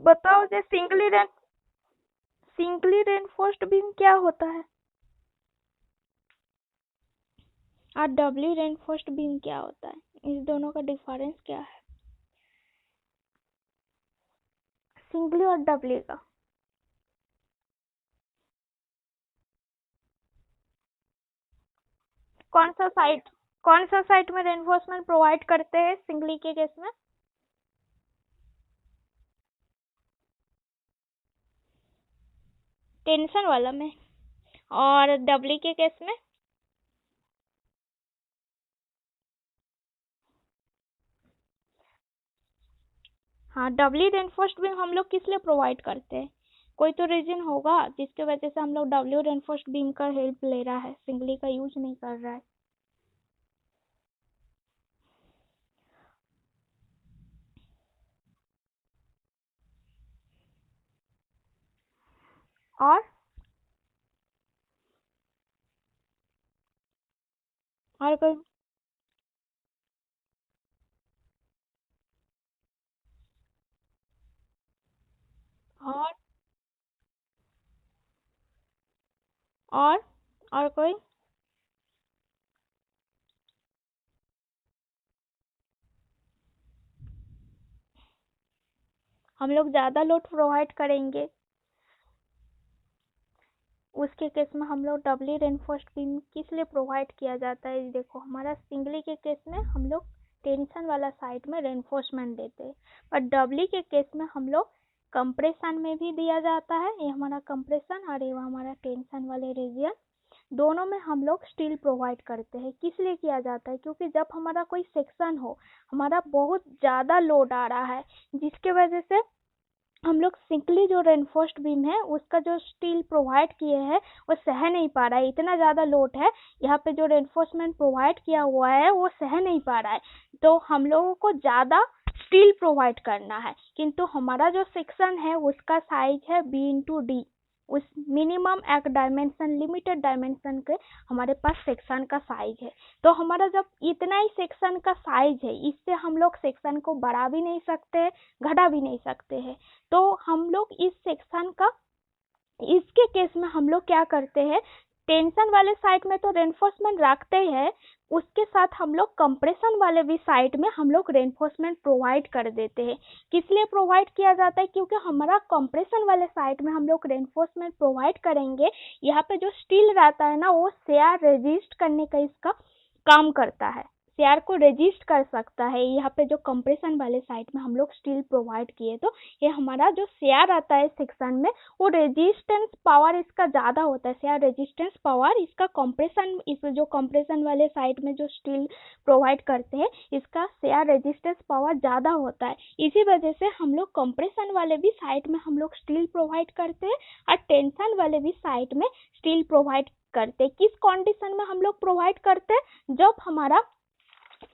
बताओ जे singly reinforced beam क्या होता है और डबली रेनफोर्स्ड बीम क्या होता है, इस दोनों का डिफरेंस क्या है, सिंगली और डबली का। कौन सा साइट में रेनफोर्समेंट प्रोवाइड करते हैं सिंगली के केस में? टेंशन वाला में। और डबली के केस में? हाँ, डबली रेनफोर्स्ड बीम हम लोग किस लिए प्रोवाइड करते हैं? कोई तो रीजन होगा जिसके वजह से हम लोग डब्ल्यू रेनफोर्स्ड बीम का हेल्प ले रहा है, सिंगली का यूज नहीं कर रहा है। और कोई? और और कोई? हम लोग ज्यादा लोड प्रोवाइड करेंगे उसके केस में हम लोग डबली रेनफोर्स्ड बीम किस लिए प्रोवाइड किया जाता है? देखो, हमारा सिंगली के केस में हम लोग टेंशन वाला साइड में रेनफोर्समेंट देते हैं, पर डबली के केस में हम लोग कंप्रेशन में भी दिया जाता है। ये हमारा कंप्रेशन और ये हमारा टेंशन वाले रीजन, दोनों में हम लोग स्टील प्रोवाइड करते हैं। किस लिए किया जाता है? क्योंकि जब हमारा कोई सेक्शन हो, हमारा बहुत ज़्यादा लोड आ रहा है, जिसके वजह से हम लोग सिंपली जो रेनफोर्स्ड बीम है उसका जो स्टील प्रोवाइड किए हैं वो सह नहीं पा रहा है, इतना ज़्यादा लोड है यहाँ पे, जो रेनफोर्समेंट प्रोवाइड किया हुआ है वो सह नहीं पा रहा है, तो हम लोगों को ज़्यादा स्टील प्रोवाइड करना है। किंतु हमारा जो सेक्शन है उसका साइज है B/D, उस मिनिमम एक डायमेंशन, लिमिटेड डायमेंशन के हमारे पास सेक्शन का साइज है। तो हमारा जब इतना ही सेक्शन का साइज है, इससे हम लोग सेक्शन को बढ़ा भी नहीं सकते, घटा भी नहीं सकते हैं। तो हम लोग इस सेक्शन का, इसके केस में हम लोग क्या करते हैं, टेंशन वाले साइड में तो रेनफोर्समेंट रखते हैं, उसके साथ हम लोग कंप्रेशन वाले भी साइड में हम लोग रेनफोर्समेंट प्रोवाइड कर देते हैं। किस लिए प्रोवाइड किया जाता है? क्योंकि हमारा कंप्रेशन वाले साइड में हम लोग रेनफोर्समेंट प्रोवाइड करेंगे, यहाँ पे जो स्टील रहता है ना, वो शेयर रेजिस्ट करने का इसका काम करता है, शेयर को रेजिस्ट कर सकता है। यहाँ पे जो कंप्रेशन वाले साइड में हम लोग स्टील प्रोवाइड किए, तो ये हमारा जो शेयर आता है सेक्शन में, वो रेजिस्टेंस पावर इसका ज़्यादा होता है, शेयर रेजिस्टेंस पावर इसका कंप्रेशन, इस जो कंप्रेशन वाले साइड में जो स्टील प्रोवाइड करते हैं इसका शेयर रेजिस्टेंस पावर ज़्यादा होता है। इसी वजह से हम लोग कंप्रेशन वाले भी साइड में हम लोग स्टील प्रोवाइड करते हैं और टेंशन वाले भी साइड में स्टील प्रोवाइड करते हैं। किस कंडीशन में हम लोग प्रोवाइड करते हैं? जब हमारा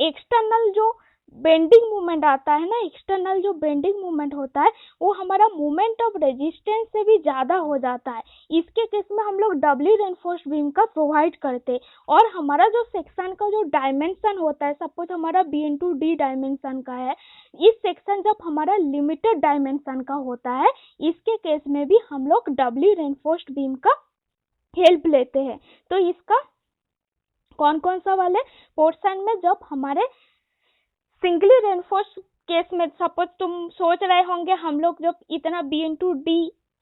एक्सटर्नल जो बेंडिंग मूवमेंट आता है ना, एक्सटर्नल जो बेंडिंग मूवमेंट होता है वो हमारा मूवमेंट ऑफ रेजिस्टेंस से भी ज़्यादा हो जाता है, इसके केस में हम लोग डबली रेनफोर्स्ड बीम का प्रोवाइड करते हैं। और हमारा जो सेक्शन का जो डायमेंशन होता है, सपोज हमारा B/D डायमेंशन का है, इस सेक्शन जब हमारा लिमिटेड डायमेंशन का होता है, इसके केस में भी हम लोग डबली रेनफोर्स्ड बीम का हेल्प लेते हैं। तो इसका कौन कौन सा वाले पोर्शन में, जब हमारे सिंगली रेनफोर्स केस में, सपोज तुम सोच रहे होंगे हम लोग जब इतना B/D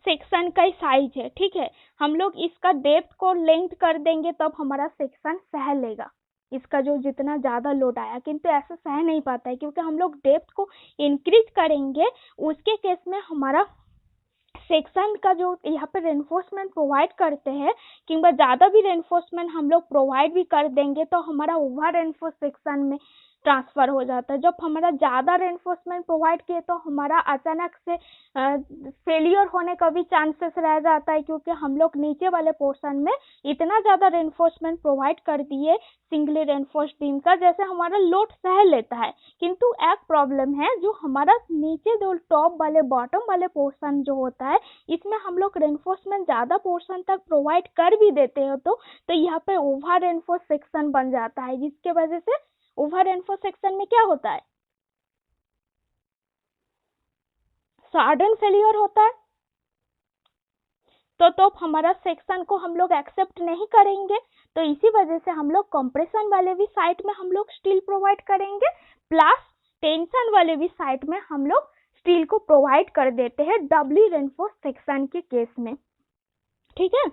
सेक्शन का ही साइज है, ठीक है, हम लोग इसका डेप्थ को लेंथ कर देंगे तब हमारा सेक्शन सह लेगा, इसका जो जितना ज़्यादा लोड आया, किंतु ऐसा सह नहीं पाता है, क्योंकि हम लोग डेप्थ को इंक्रीज करेंगे, उसके केस में हमारा सेक्शन का जो यहाँ पे रेनफोर्समेंट प्रोवाइड करते हैं, किंबा ज़्यादा भी रेनफोर्समेंट हम लोग प्रोवाइड भी कर देंगे तो हमारा ओवर रेनफोर्स सेक्शन में ट्रांसफ़र हो जाता है। जब हमारा ज़्यादा रेनफोर्समेंट प्रोवाइड किए तो हमारा अचानक से फेलियर होने का भी चांसेस रह जाता है, क्योंकि हम लोग नीचे वाले पोर्शन में इतना ज़्यादा रेनफोर्समेंट प्रोवाइड कर दिए सिंगली रेनफोर्स्ड बीम का, जैसे हमारा लोड सह लेता है। किंतु एक प्रॉब्लम है, जो हमारा नीचे जो टॉप वाले बॉटम वाले पोर्शन जो होता है, इसमें हम लोग रेनफोर्समेंट ज़्यादा पोर्शन तक प्रोवाइड कर भी देते हो तो यहाँ पे ओवर रेनफोर्स सेक्शन बन जाता है, जिसके वजह से ओवर रेनफोर्स सेक्शन में क्या होता है, सडन फेलियर होता है तो हमारा सेक्शन को हम लोग एक्सेप्ट नहीं करेंगे। तो इसी वजह से हम लोग कंप्रेशन वाले भी साइट में हम लोग स्टील प्रोवाइड करेंगे, प्लस टेंशन वाले भी साइट में हम लोग स्टील को प्रोवाइड कर देते हैं डबली रेनफोर्स सेक्शन के केस में। ठीक है,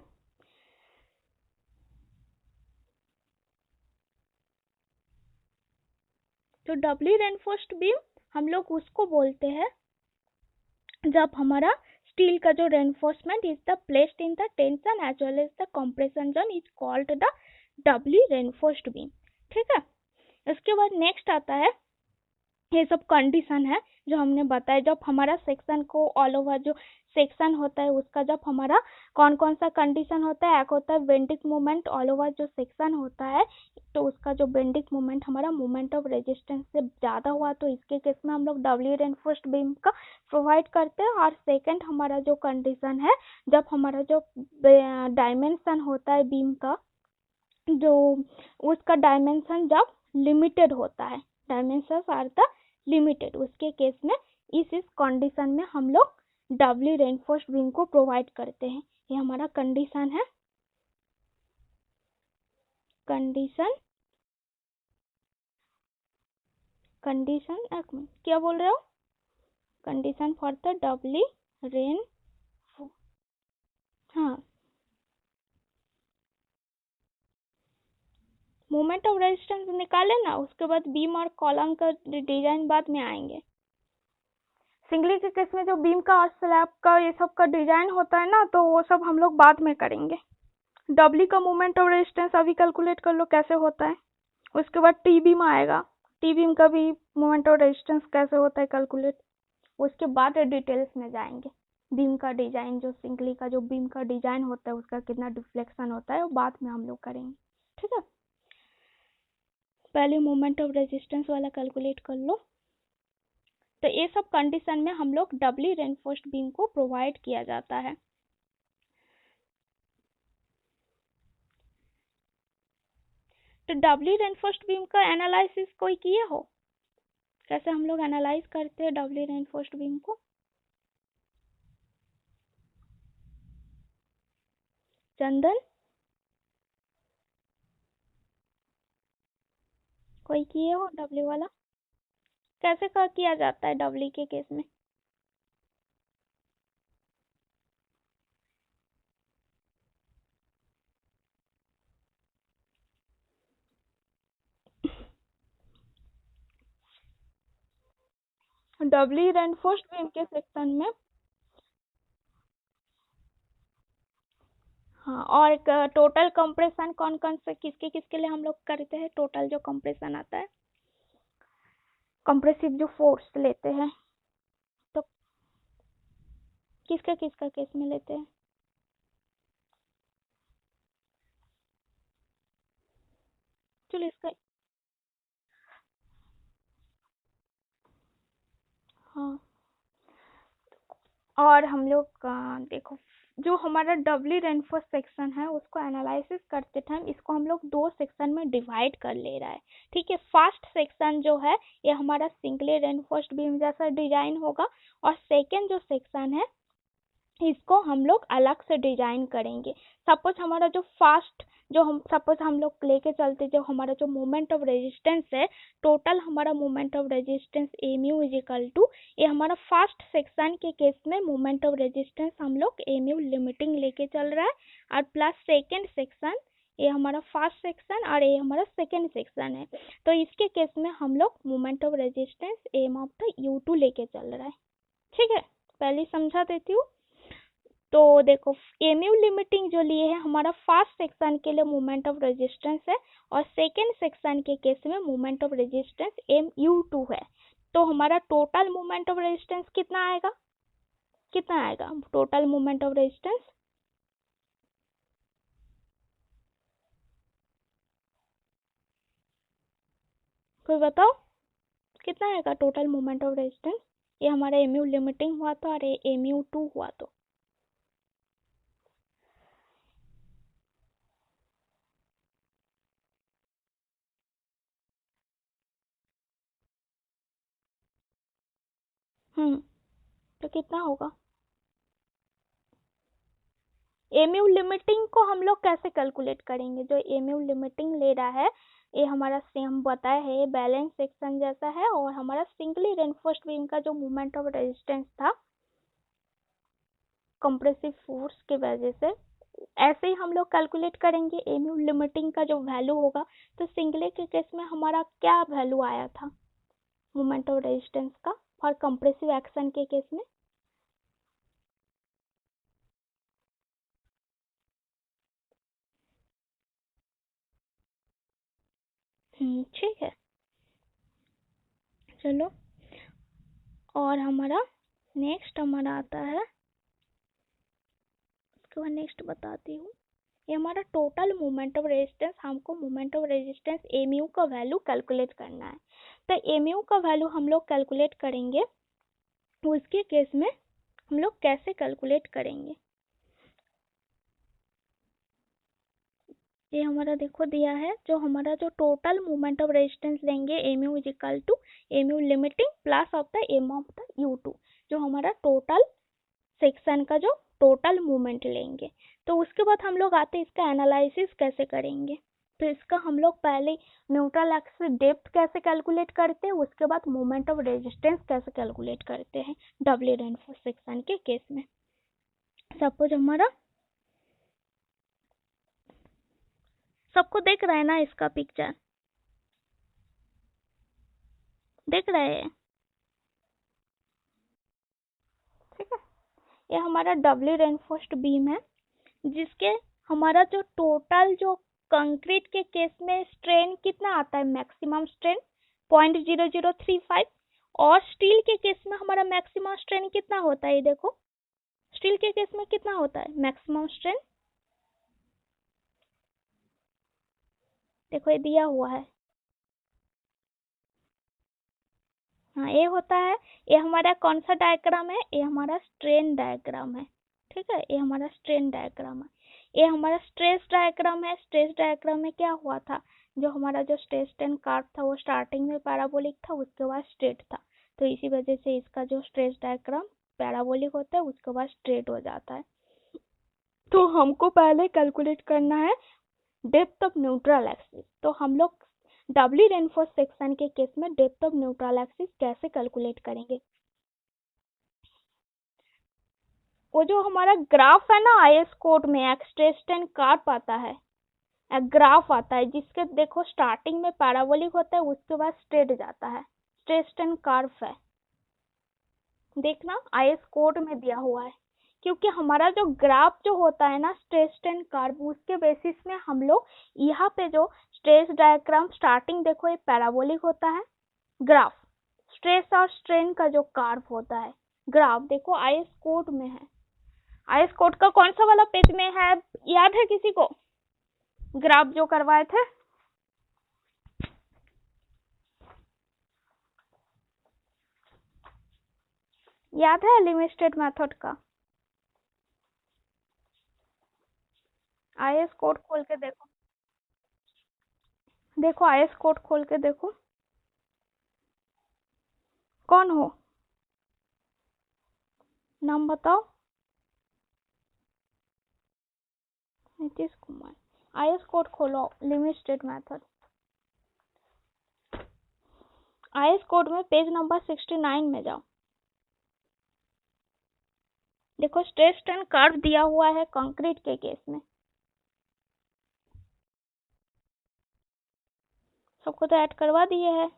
तो डबली रेनफोर्स्ड बीम हम लोग उसको बोलते हैं जब हमारा स्टील का जो reinforcement is the placed in the tension as well as the compression zone is called the doubly reinforced beam. ठीक है, इसके बाद नेक्स्ट आता है, ये सब कंडीशन है जो हमने बताया जब हमारा सेक्शन को ऑल ओवर जो सेक्शन होता है उसका जब हमारा कौन कौन सा कंडीशन होता है। एक होता है बेंडिंग मोमेंट ऑल ओवर जो सेक्शन होता है, तो उसका जो बेंडिंग मोमेंट हमारा मोमेंट ऑफ रेजिस्टेंस से ज़्यादा हुआ तो इसके केस में हम लोग डबली रेनफोर्स्ड बीम का प्रोवाइड करते हैं। और सेकेंड हमारा जो कंडीशन है, जब हमारा जो डायमेंशन होता है बीम का, जो उसका डायमेंशन जब लिमिटेड होता है, डायमेंशंस आर द लिमिटेड, उसके केस में इस कंडीशन में हम लोग डबली रेनफोर्स्ड बीम को प्रोवाइड करते हैं। ये हमारा कंडीशन है, कंडीशन एक मिनट क्या बोल रहे हो, condition for the Dabali rain, हाँ मोमेंट ऑफ रेजिस्टेंस निकाले ना, उसके बाद बीम और कॉलम का डिजाइन बाद में आएंगे। सिंगली के केस में जो बीम का और स्लैब का ये सब का डिजाइन होता है ना, तो वो सब हम लोग बाद में करेंगे। डबली का मोमेंट ऑफ रेजिस्टेंस अभी कैलकुलेट कर लो कैसे होता है, उसके बाद टी बीम आएगा, टी बीम का भी मोमेंट ऑफ रेजिस्टेंस कैसे होता है कैलकुलेट, उसके बाद डिटेल्स में जाएंगे। बीम का डिजाइन जो सिंगली का जो बीम का डिजाइन होता है उसका कितना डिफ्लेक्शन होता है वो बाद में हम लोग करेंगे। ठीक है, पहले मोमेंट ऑफ रेजिस्टेंस वाला कैलकुलेट कर लो। तो ये सब कंडीशन में हम लोग डबली रेनफोर्स्ड बीम को प्रोवाइड किया जाता है। तो डबली रेनफोर्स्ड बीम का एनालिसिस कोई किए हो, कैसे हम लोग एनालाइज करते हैं डबली रेनफोर्स्ड बीम को? चंदन, कोई किए हो डबली वाला, कैसे किया जाता है डबली के केस में? डबली रेनफोर्स्ड बीम के सेक्शन में, हाँ, और टोटल कंप्रेशन कौन कौन से किसके किसके लिए हम लोग करते हैं? टोटल जो कंप्रेशन आता है, कंप्रेसिव जो फोर्स लेते हैं, तो किसका किसका केस में लेते हैं? चलो इसका, हाँ, और हम लोग देखो जो हमारा डबली रेनफोर्स सेक्शन है उसको एनालिसिस करते टाइम इसको हम लोग दो सेक्शन में डिवाइड कर ले रहा है। ठीक है, फर्स्ट सेक्शन जो है ये हमारा सिंगली रेनफोर्स्ड बीम जैसा डिजाइन होगा, और सेकेंड जो सेक्शन है इसको हम लोग अलग से डिजाइन करेंगे। सपोज हमारा जो फर्स्ट जो हम सपोज हम लोग लेके चलते जो हमारा जो मोमेंट ऑफ रेजिस्टेंस है, टोटल हमारा moment of resistance M U is equal to, ये हमारा फर्स्ट सेक्शन के केस में मोमेंट ऑफ रेजिस्टेंस हम लोग एम यू लिमिटिंग लेके चल रहा है, और प्लस सेकेंड सेक्शन ये हमारा फर्स्ट सेक्शन और ये हमारा सेकेंड सेक्शन है, तो इसके केस में हम लोग moment of resistance M of the U2 लेके चल रहा है। ठीक है, पहले समझा देती हूँ। तो देखो एमयू लिमिटिंग जो लिए है हमारा फर्स्ट सेक्शन के लिए मोमेंट ऑफ रेजिस्टेंस है, और सेकेंड सेक्शन के केस में मोमेंट ऑफ रेजिस्टेंस MU2 है। तो हमारा टोटल मोमेंट ऑफ रेजिस्टेंस कितना आएगा, कितना आएगा टोटल मोमेंट ऑफ रेजिस्टेंस? कोई बताओ कितना आएगा टोटल मोमेंट ऑफ रेजिस्टेंस? ये हमारा एमयू लिमिटिंग हुआ तो और ये MU2 हुआ तो। तो कितना होगा? एमयू लिमिटिंग को हम लोग कैसे कैलकुलेट करेंगे? जो एमयू लिमिटिंग ले रहा है ये हमारा सेम बताया है, बैलेंस सेक्शन जैसा है और हमारा सिंगली रेनफोर्स्ड बीम का जो मोमेंट ऑफ रेजिस्टेंस था कंप्रेसिव फोर्स की वजह से, ऐसे ही हम लोग कैलकुलेट करेंगे एमयू लिमिटिंग का जो वैल्यू होगा। तो सिंगले के केस में हमारा क्या वैल्यू आया था मोमेंट ऑफ रेजिस्टेंस का फॉर कंप्रेसिव एक्शन के केस में? ठीक है, चलो। और हमारा नेक्स्ट आता है, उसके बाद नेक्स्ट बताती हूँ। ये हमारा टोटल मोमेंट ऑफ रेजिस्टेंस, हमको मोमेंट ऑफ रेजिस्टेंस एमयू का वैल्यू कैलकुलेट करना है। तो एमयू का वैल्यू हम लोग कैलकुलेट करेंगे, उसके केस में हम लोग कैसे कैलकुलेट करेंगे? ये हमारा देखो दिया है, जो हमारा जो टोटल मोमेंट ऑफ रेजिस्टेंस लेंगे MU is equal to MU limiting plus of the M of the U2, जो हमारा टोटल सेक्शन का जो टोटल मोमेंट लेंगे। तो उसके बाद हम लोग आते हैं इसका एनालिसिस कैसे करेंगे। तो इसका हम लोग पहले न्यूट्रल एक्सिस डेप्थ कैसे कैलकुलेट करते हैं, उसके बाद मोमेंट ऑफ रेजिस्टेंस कैसे कैलकुलेट करते हैं डबली रेनफोर्स सेक्शन के केस में। सपोज हमारा सबको देख रहा है ना, इसका पिक्चर देख रहे हैं? ठीक है, ये हमारा डबली रेनफोर्स्ड बीम है, जिसके हमारा जो टोटल जो कंक्रीट के केस में स्ट्रेन कितना आता है, मैक्सिमम स्ट्रेन 0.0035, और स्टील के केस में हमारा मैक्सिमम स्ट्रेन कितना होता है? ये देखो स्टील के केस में कितना होता है मैक्सिमम स्ट्रेन, देखो ये दिया हुआ है। हाँ ये होता है, ये हमारा कौन सा डायग्राम है? ये हमारा स्ट्रेन डायग्राम है। ठीक है, ये हमारा स्ट्रेन डायग्राम है। ये हमारा स्ट्रेस डायग्राम है। स्ट्रेस डायग्राम में क्या हुआ था, जो हमारा जो स्ट्रेस स्ट्रेन कर्व था वो स्टार्टिंग में पैराबोलिक था, उसके बाद स्ट्रेट था। तो इसी वजह से इसका जो स्ट्रेस डायग्राम पैराबोलिक होता है, उसके बाद स्ट्रेट हो जाता है। तो हमको पहले कैलकुलेट करना है डेप्थ ऑफ न्यूट्रल एक्सिस। तो हम लोग डबली रेनफोर्स सेक्शन के केस में डेप्थ ऑफ न्यूट्रल एक्सिस कैसे कैलकुलेट करेंगे? वो जो हमारा ग्राफ है ना आईएस कोड में, एक्सटेंशन कर्व आता है, एक ग्राफ आता है जिसके देखो स्टार्टिंग में पैराबोलिक होता है, उसके बाद स्ट्रेट जाता है, स्ट्रेट कर्व है, देखना आईएस कोड में दिया हुआ है। क्योंकि हमारा जो ग्राफ जो होता है ना स्ट्रेस एंड कर्व, उसके बेसिस में हम लोग यहाँ पे जो स्ट्रेस डायग्राम स्टार्टिंग देखो ये पैराबोलिक होता है, ग्राफ स्ट्रेस और स्ट्रेन का जो कर्व होता है, ग्राफ देखो आईएस कोड में है। आईएस कोड का कौन सा वाला पेज में है, याद है किसी को? ग्राफ जो करवाए थे, याद है लिमिटेड मेथड का? आईएस कोड खोल के देखो, देखो आईएस कोड खोल के देखो, कौन हो, नाम बताओ। नीतीश कुमार। आईएस कोड खोलो, लिमिटेड मेथड। आईएस कोड में पेज नंबर 69 में जाओ, देखो स्ट्रेस एंड कर्व दिया हुआ है कंक्रीट के केस में। सबको तो ऐड करवा दिए है।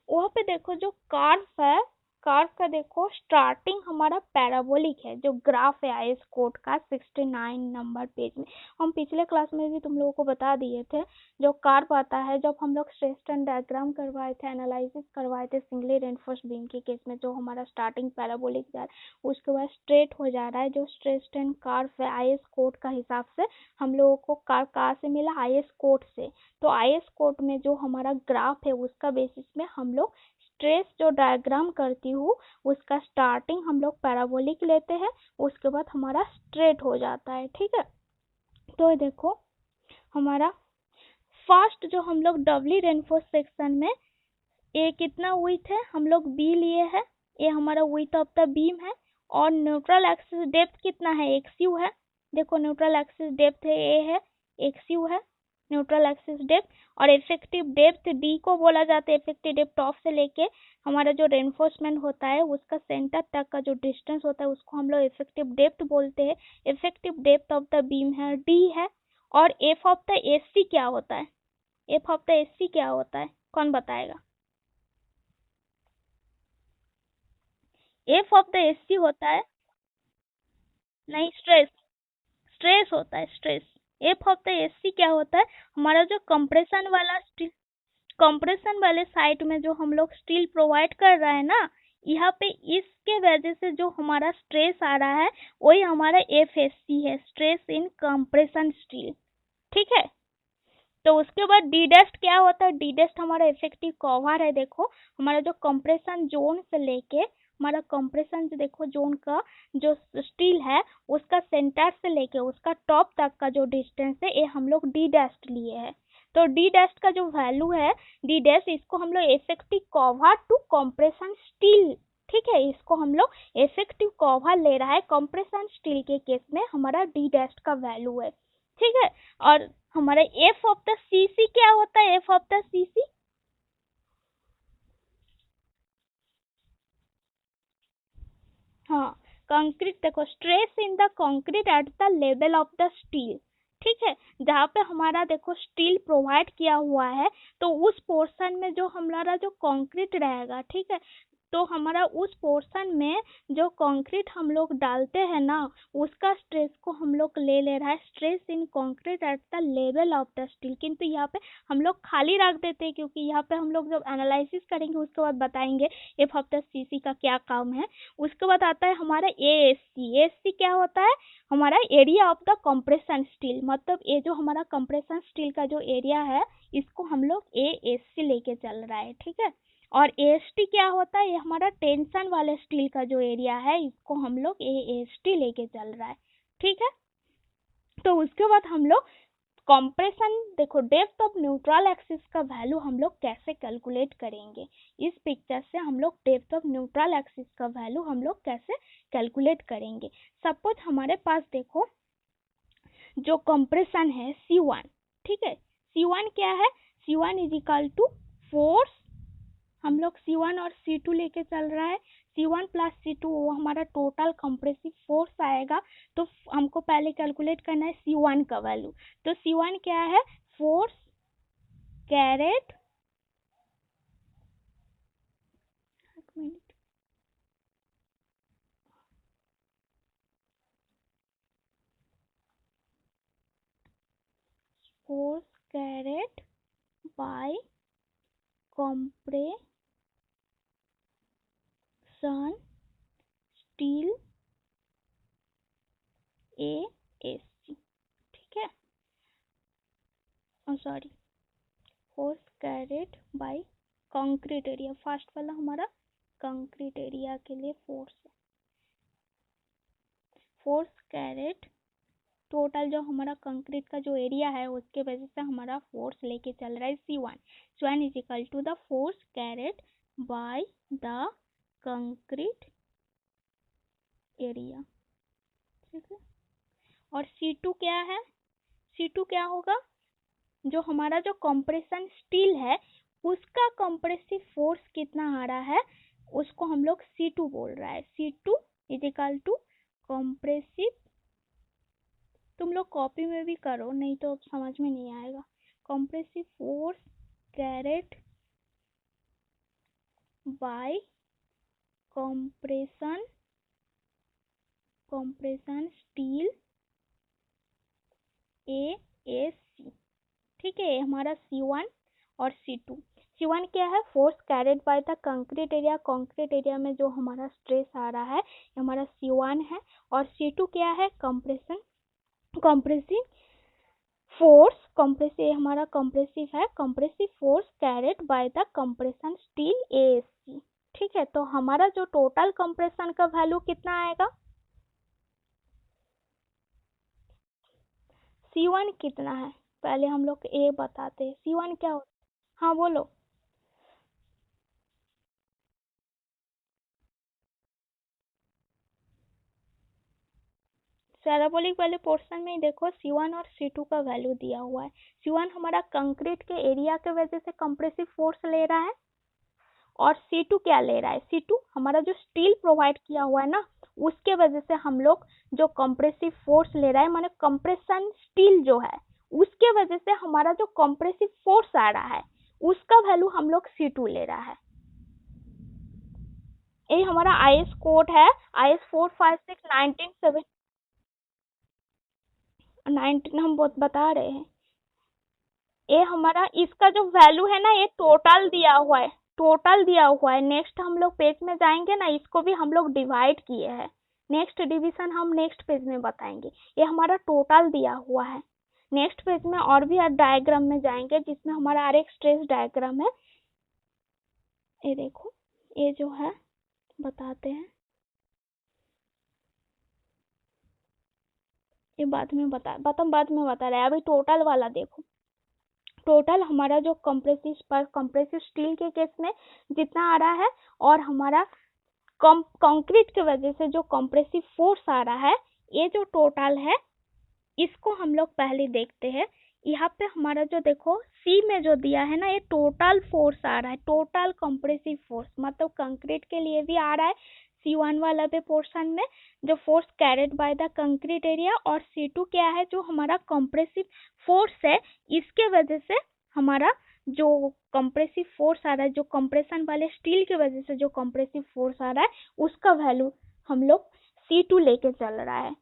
वहाँ पे देखो जो कर्व है, कर्व का देखो स्टार्टिंग हमारा पैराबोलिक है, जो ग्राफ है आईएस कोड का 69 नंबर पेज में। हम पिछले क्लास में भी तुम लोगों को बता दिए थे, जो कर्व आता है जब हम लोग स्ट्रेस एंड डायग्राम करवाए थे, एनालिसिस करवाए थे सिंगली रेनफोर्स्ड बीम के केस में, जो हमारा स्टार्टिंग पैराबोलिक जा रहा है उसके बाद स्ट्रेट हो जा रहा है, जो स्ट्रेस एंड कर्व है आईएस कोड का हिसाब से हम लोगों को कर्व कहाँ से मिला, आईएस कोड से। तो आईएस कोड में जो हमारा ग्राफ है उसका बेसिस में हम लोग स्ट्रेस जो डायग्राम करती हूँ उसका स्टार्टिंग हम लोग पैराबोलिक लेते हैं, उसके बाद हमारा स्ट्रेट हो जाता है। ठीक है, तो देखो हमारा फर्स्ट जो हम लोग डबली रेनफोर्स सेक्शन में ए कितना विड्थ है, हम लोग बी लिए हैं, ये हमारा विड्थ ऑफ द बीम है, और न्यूट्रल एक्सिस डेप्थ कितना है, एक्स यू है। देखो न्यूट्रल एक्सिस डेप्थ है ए है, एक्स यू है न्यूट्रल एक्सिस डेप्थ, और इफेक्टिव डेप्थ डी को बोला जाता है। इफेक्टिव डेप्थ टॉप से लेके हमारा जो रेनफोर्समेंट होता है उसका सेंटर तक का जो डिस्टेंस होता है उसको हम लोग इफेक्टिव डेप्थ बोलते हैं। Effective depth of the beam है डी है। और एफ ऑफ द एसी क्या होता है, एफ ऑफ द एसी क्या होता है, कौन बताएगा? एफ ऑफ द एसी होता है, नहीं स्ट्रेस, स्ट्रेस होता है stress. F of the AC क्या होता है, हमारा जो कंप्रेशन वाला स्टील, कंप्रेशन वाले साइड में जो हम लोग स्टील प्रोवाइड कर रहे हैं ना, यहाँ पे इसके वजह से जो हमारा स्ट्रेस आ रहा है वही हमारा एफ एस सी है, स्ट्रेस इन कंप्रेशन स्टील। ठीक है, तो उसके बाद डी डेस्ट क्या होता है, डी डेस्ट हमारा इफेक्टिव कवर है। देखो हमारा जो कंप्रेशन जोन से लेके हमारा कंप्रेशन जो देखो जोन का जो स्टील है उसका सेंटर से लेके उसका टॉप तक का जो डिस्टेंस है ये हम लोग डी डेस्ट लिए हैं। तो डी डेस्ट का जो वैल्यू है डी डेस्ट, इसको हम लोग effective cover to compression steel, ठीक है, इसको हम लोग इफेक्टिव कवर ले रहा है कंप्रेशन स्टील के केस में हमारा डी डेस्ट का वैल्यू है। ठीक है, और हमारा एफ ऑफ द सीसी क्या होता है, एफ ऑफ द सीसी, हाँ कंक्रीट, देखो stress in the concrete at the level of the steel. ठीक है, जहाँ पे हमारा देखो स्टील प्रोवाइड किया हुआ है तो उस पोर्शन में जो हमारा जो कंक्रीट रहेगा, ठीक है, तो हमारा उस पोर्शन में जो कंक्रीट हम लोग डालते हैं ना उसका स्ट्रेस को हम लोग ले रहा है, stress in concrete at the level of the steel. किंतु यहाँ पे हम लोग खाली रख देते हैं क्योंकि यहाँ पे हम लोग जब एनालिसिस करेंगे उसके बाद बताएंगे एफ ऑफ द सीसी का क्या काम है। उसके बाद आता है हमारा एएससी। एएससी क्या होता है, हमारा area of the compression steel, मतलब ये जो हमारा कंप्रेशन स्टील का जो एरिया है इसको हम लोग एएससी लेके चल रहा है। ठीक है, और एएसटी क्या होता है, ये हमारा टेंशन वाले स्टील का जो एरिया है इसको हम लोग एएसटी लेके चल रहा है। ठीक है, तो उसके बाद हम लोग कंप्रेशन, देखो डेप्थ ऑफ न्यूट्रल एक्सिस का वैल्यू हम लोग कैसे कैलकुलेट करेंगे, इस पिक्चर से हम लोग डेप्थ ऑफ न्यूट्रल एक्सिस का वैल्यू हम लोग कैसे कैलकुलेट करेंगे। सपोज हमारे पास देखो जो कंप्रेशन है C1, ठीक है, C1 क्या है, C1 is equal to force, हम लोग C1 और C2 लेके चल रहा है, C1 प्लस C2 वो हमारा टोटल कंप्रेसिव फोर्स आएगा। तो हमको पहले कैलकुलेट करना है C1 का वैल्यू, तो C1 क्या है, force carried, force carried by compression steel ASC। ठीक है, sorry, force carried by concrete area, first वाला हमारा कंक्रीट एरिया के लिए फोर्स है, फोर्स कैरेट टोटल जो हमारा कंक्रीट का जो एरिया है उसके वजह से हमारा फोर्स लेके चल रहा है C1, C1 is equal to the force carried by the concrete area. ठीक है, और C2 क्या है, C2 क्या होगा, जो हमारा जो कंप्रेशन स्टील है उसका कंप्रेसिव फोर्स कितना आ रहा है उसको हम लोग C2 बोल रहा है, C2 is equal to compressive, तुम लोग कॉपी में भी करो नहीं तो समझ में नहीं आएगा, compressive force carried by compression steel ASC। ठीक है, हमारा C1 और C2, C1 क्या है, force carried bye the concrete area, concrete area में जो हमारा स्ट्रेस आ रहा है हमारा C1 है, और C2 क्या है, कंप्रेसिव फोर्स, कंप्रेसिव हमारा कंप्रेसिव है, compressive force carried by the compression steel ASC। ठीक है, तो हमारा जो टोटल कंप्रेशन का वैल्यू कितना आएगा, C1 कितना है, पहले हम लोग ए बताते हैं, C1 क्या होता है, हाँ बोलो, पैराबोलिक वाले पोर्शन में ही देखो C1 और C2 का वैल्यू दिया हुआ है। C1 हमारा कंक्रीट के एरिया के वजह से कंप्रेसिव फोर्स ले रहा है और C2 क्या ले रहा है, C2 हमारा जो स्टील प्रोवाइड किया हुआ है ना उसके वजह से हम लोग जो कंप्रेसिव फोर्स ले रहा है, माने कंप्रेशन स्टील जो है उसके वजह से हमारा जो कंप्रेसिव फोर्स आ रहा है उसका वैल्यू हम लोग C2 ले रहा है। ये हमारा IS कोड है IS 456 19 हम बता रहे हैं। ये हमारा इसका जो वैल्यू है ना ये टोटल दिया हुआ है, टोटल दिया हुआ है। नेक्स्ट हम लोग पेज में जाएंगे ना, इसको भी हम लोग डिवाइड किए हैं, नेक्स्ट डिवीजन हम नेक्स्ट पेज में बताएंगे। ये हमारा टोटल दिया हुआ है। नेक्स्ट पेज में और भी डायग्राम में जाएंगे जिसमें हमारा आरेख स्ट्रेस डायग्राम है। ये देखो ये जो है बताते हैं, ये बाद में बता रहे हैं। अभी टोटल वाला देखो, टोटल हमारा जो कंप्रेसिव स्टील के केस में जितना आ रहा है और हमारा कंक्रीट के वजह से जो कंप्रेसिव फोर्स आ रहा है, ये जो टोटल है इसको हम लोग पहले देखते हैं। यहाँ पे हमारा जो देखो सी में जो दिया है ना, ये टोटल फोर्स आ रहा है, टोटल कंप्रेसिव फोर्स, मतलब कंक्रीट के लिए भी आ रहा है C1 वाला पे पोर्शन में जो force carried by the concrete area, और C2 क्या है जो हमारा कंप्रेसिव फोर्स है, इसके वजह से हमारा जो कंप्रेसिव फोर्स आ रहा है, जो कंप्रेशन वाले स्टील की वजह से जो कंप्रेसिव फोर्स आ रहा है उसका वैल्यू हम लोग C2 लेके चल रहा है।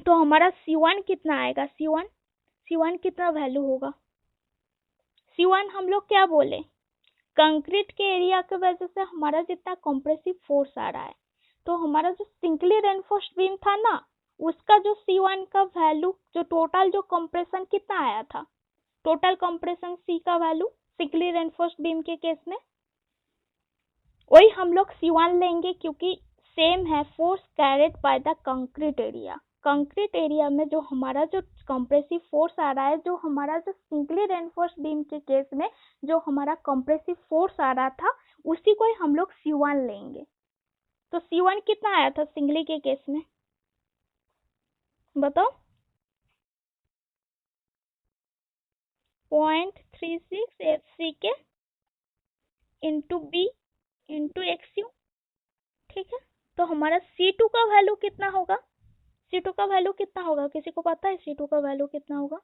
तो हमारा C1 कितना आएगा, C1 कितना वैल्यू होगा, C1 हम लोग क्या बोले, कंक्रीट के एरिया के वजह से हमारा जितना कंप्रेसिव फोर्स आ रहा है, तो हमारा जो सिंकली रेनफोर्स्ड बीम था ना उसका जो C1 का वैल्यू, जो टोटल जो कंप्रेशन कितना आया था, टोटल कंप्रेशन C का वैल्यू सिंकली रेनफोर्स्ड बीम के केस में वही हम लोग C1 लेंगे क्योंकि सेम है force carried by the concrete area. Concrete area में जो हमारा जो कंप्रेसिव फोर्स आ रहा है, जो हमारा जो सिंपली रेनफोर्स्ड बीम के केस में जो हमारा कंप्रेसिव फोर्स आ रहा था उसी को ही हम लोग C1 लेंगे। तो C1 कितना आया था सिंगली के केस में बताओ, 0.36 FCK into B into XU, ठीक है। तो हमारा C2 का वैल्यू कितना होगा, C2 का वैल्यू कितना होगा, किसी को पता है C2 का वैल्यू कितना होगा?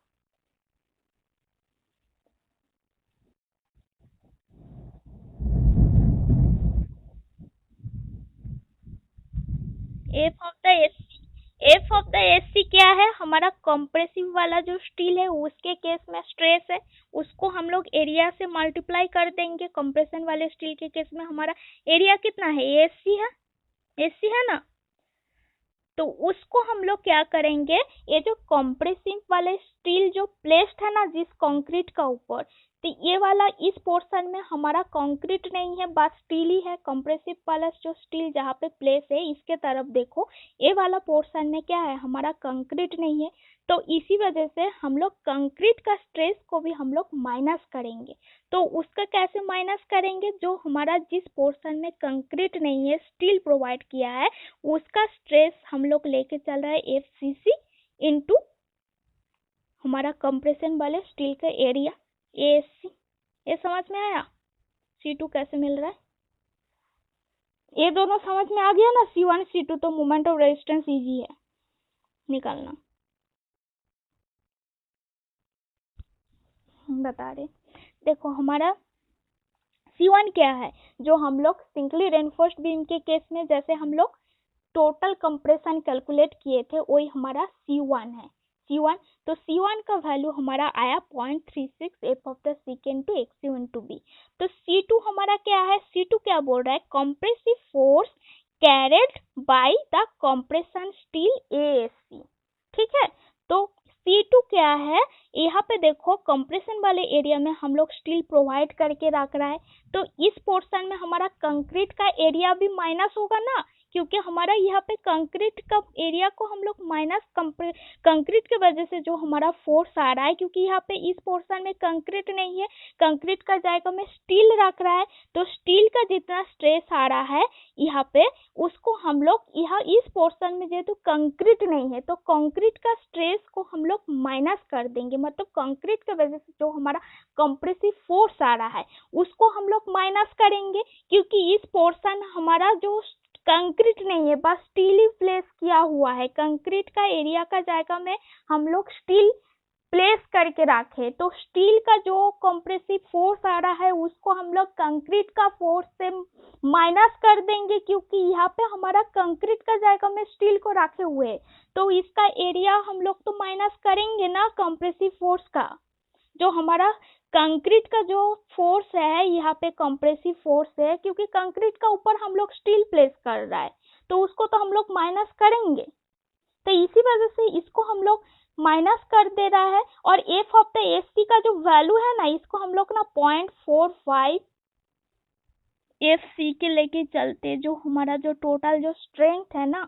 एफ ऑफ द एससी क्या है, हमारा कंप्रेसिव वाला जो स्टील है उसके केस में स्ट्रेस है, उसको हम लोग एरिया से मल्टीप्लाई कर देंगे। कंप्रेशन वाले स्टील के केस में हमारा एरिया कितना है, एससी है ना, तो उसको हम लोग क्या करेंगे, ये जो कंप्रेसिव वाले स्टील जो प्लेस्ड है ना जिस कंक्रीट का ऊपर, तो ये वाला इस पोर्शन में हमारा कंक्रीट नहीं है, बस स्टील ही है। कंप्रेसिव वाला जो स्टील जहाँ पे प्लेस है इसके तरफ देखो, ये वाला पोर्शन में क्या है, हमारा कंक्रीट नहीं है। तो इसी वजह से हम लोग कंक्रीट का स्ट्रेस को भी हम लोग माइनस करेंगे। तो उसका कैसे माइनस करेंगे, जो हमारा जिस पोर्शन में कंक्रीट नहीं है स्टील प्रोवाइड किया है उसका स्ट्रेस हम लोग लेके चल रहा है FCC इंटू हमारा कंप्रेशन वाले स्टील का एरिया ASC। ये समझ में आया C2 कैसे मिल रहा है, ये दोनों समझ में आ गया ना, C1 C2, तो मोमेंट ऑफ रेजिस्टेंस इजी है निकालना। बता रहे देखो हमारा C1 क्या है, जो हम लोग सिंपली रेनफोर्स्ड बीम के केस में जैसे हम लोग टोटल कंप्रेशन कैलकुलेट किए थे वही हमारा C1 है, C1। तो C1 का वैल्यू हमारा आया 0.36 F of the second to XU into B। तो C2 हमारा क्या है, C2 क्या बोल रहा है, compressive force carried by the compression steel ASC, ठीक है। तो C2 क्या है, यहाँ पे देखो कंप्रेशन वाले एरिया में हम लोग स्टील प्रोवाइड करके रख रहा है, तो इस पोर्शन में हमारा कंक्रीट का एरिया भी माइनस होगा ना, क्योंकि हमारा यहाँ पे कंक्रीट का एरिया को हम लोग माइनस कंक्रीट के वजह से जो हमारा फोर्स आ रहा है, क्योंकि यहाँ पे इस पोर्शन में कंक्रीट नहीं है, कंक्रीट का जायगा में स्टील रख रहा है, तो स्टील का जितना स्ट्रेस आ रहा है यहाँ पे उसको हम लोग यहाँ इस पोर्शन में जेहेतु कंक्रीट नहीं है तो कंक्रीट का स्ट्रेस को हम लोग माइनस कर देंगे, मतलब कंक्रीट के वजह से जो हमारा कंप्रेसिव फोर्स आ रहा है उसको हम लोग माइनस करेंगे, क्योंकि इस पोर्शन हमारा जो कंक्रीट नहीं है बस स्टील ही प्लेस किया हुआ है, कंक्रीट का एरिया का जायगा में हम लोग स्टील प्लेस करके रखे, तो स्टील का जो कंप्रेसिव फोर्स आ रहा है उसको हम लोग कंक्रीट का फोर्स से माइनस कर देंगे, क्योंकि यहाँ पे हमारा कंक्रीट का जायगा में स्टील को रखे हुए है, तो इसका एरिया हम लोग तो माइनस करेंगे ना कंप्रेसिव फोर्स का। जो हमारा कंक्रीट का जो फोर्स है यहाँ पे कंप्रेसिव फोर्स है, क्योंकि कंक्रीट का ऊपर हम लोग स्टील प्लेस कर रहा है तो उसको तो हम लोग माइनस करेंगे, तो इसी वजह से इसको हम लोग माइनस कर दे रहा है। और F of the S C का जो वैल्यू है ना इसको हम लोग ना 0.45 एफ सी के लेके चलते, जो हमारा जो टोटल जो स्ट्रेंथ है ना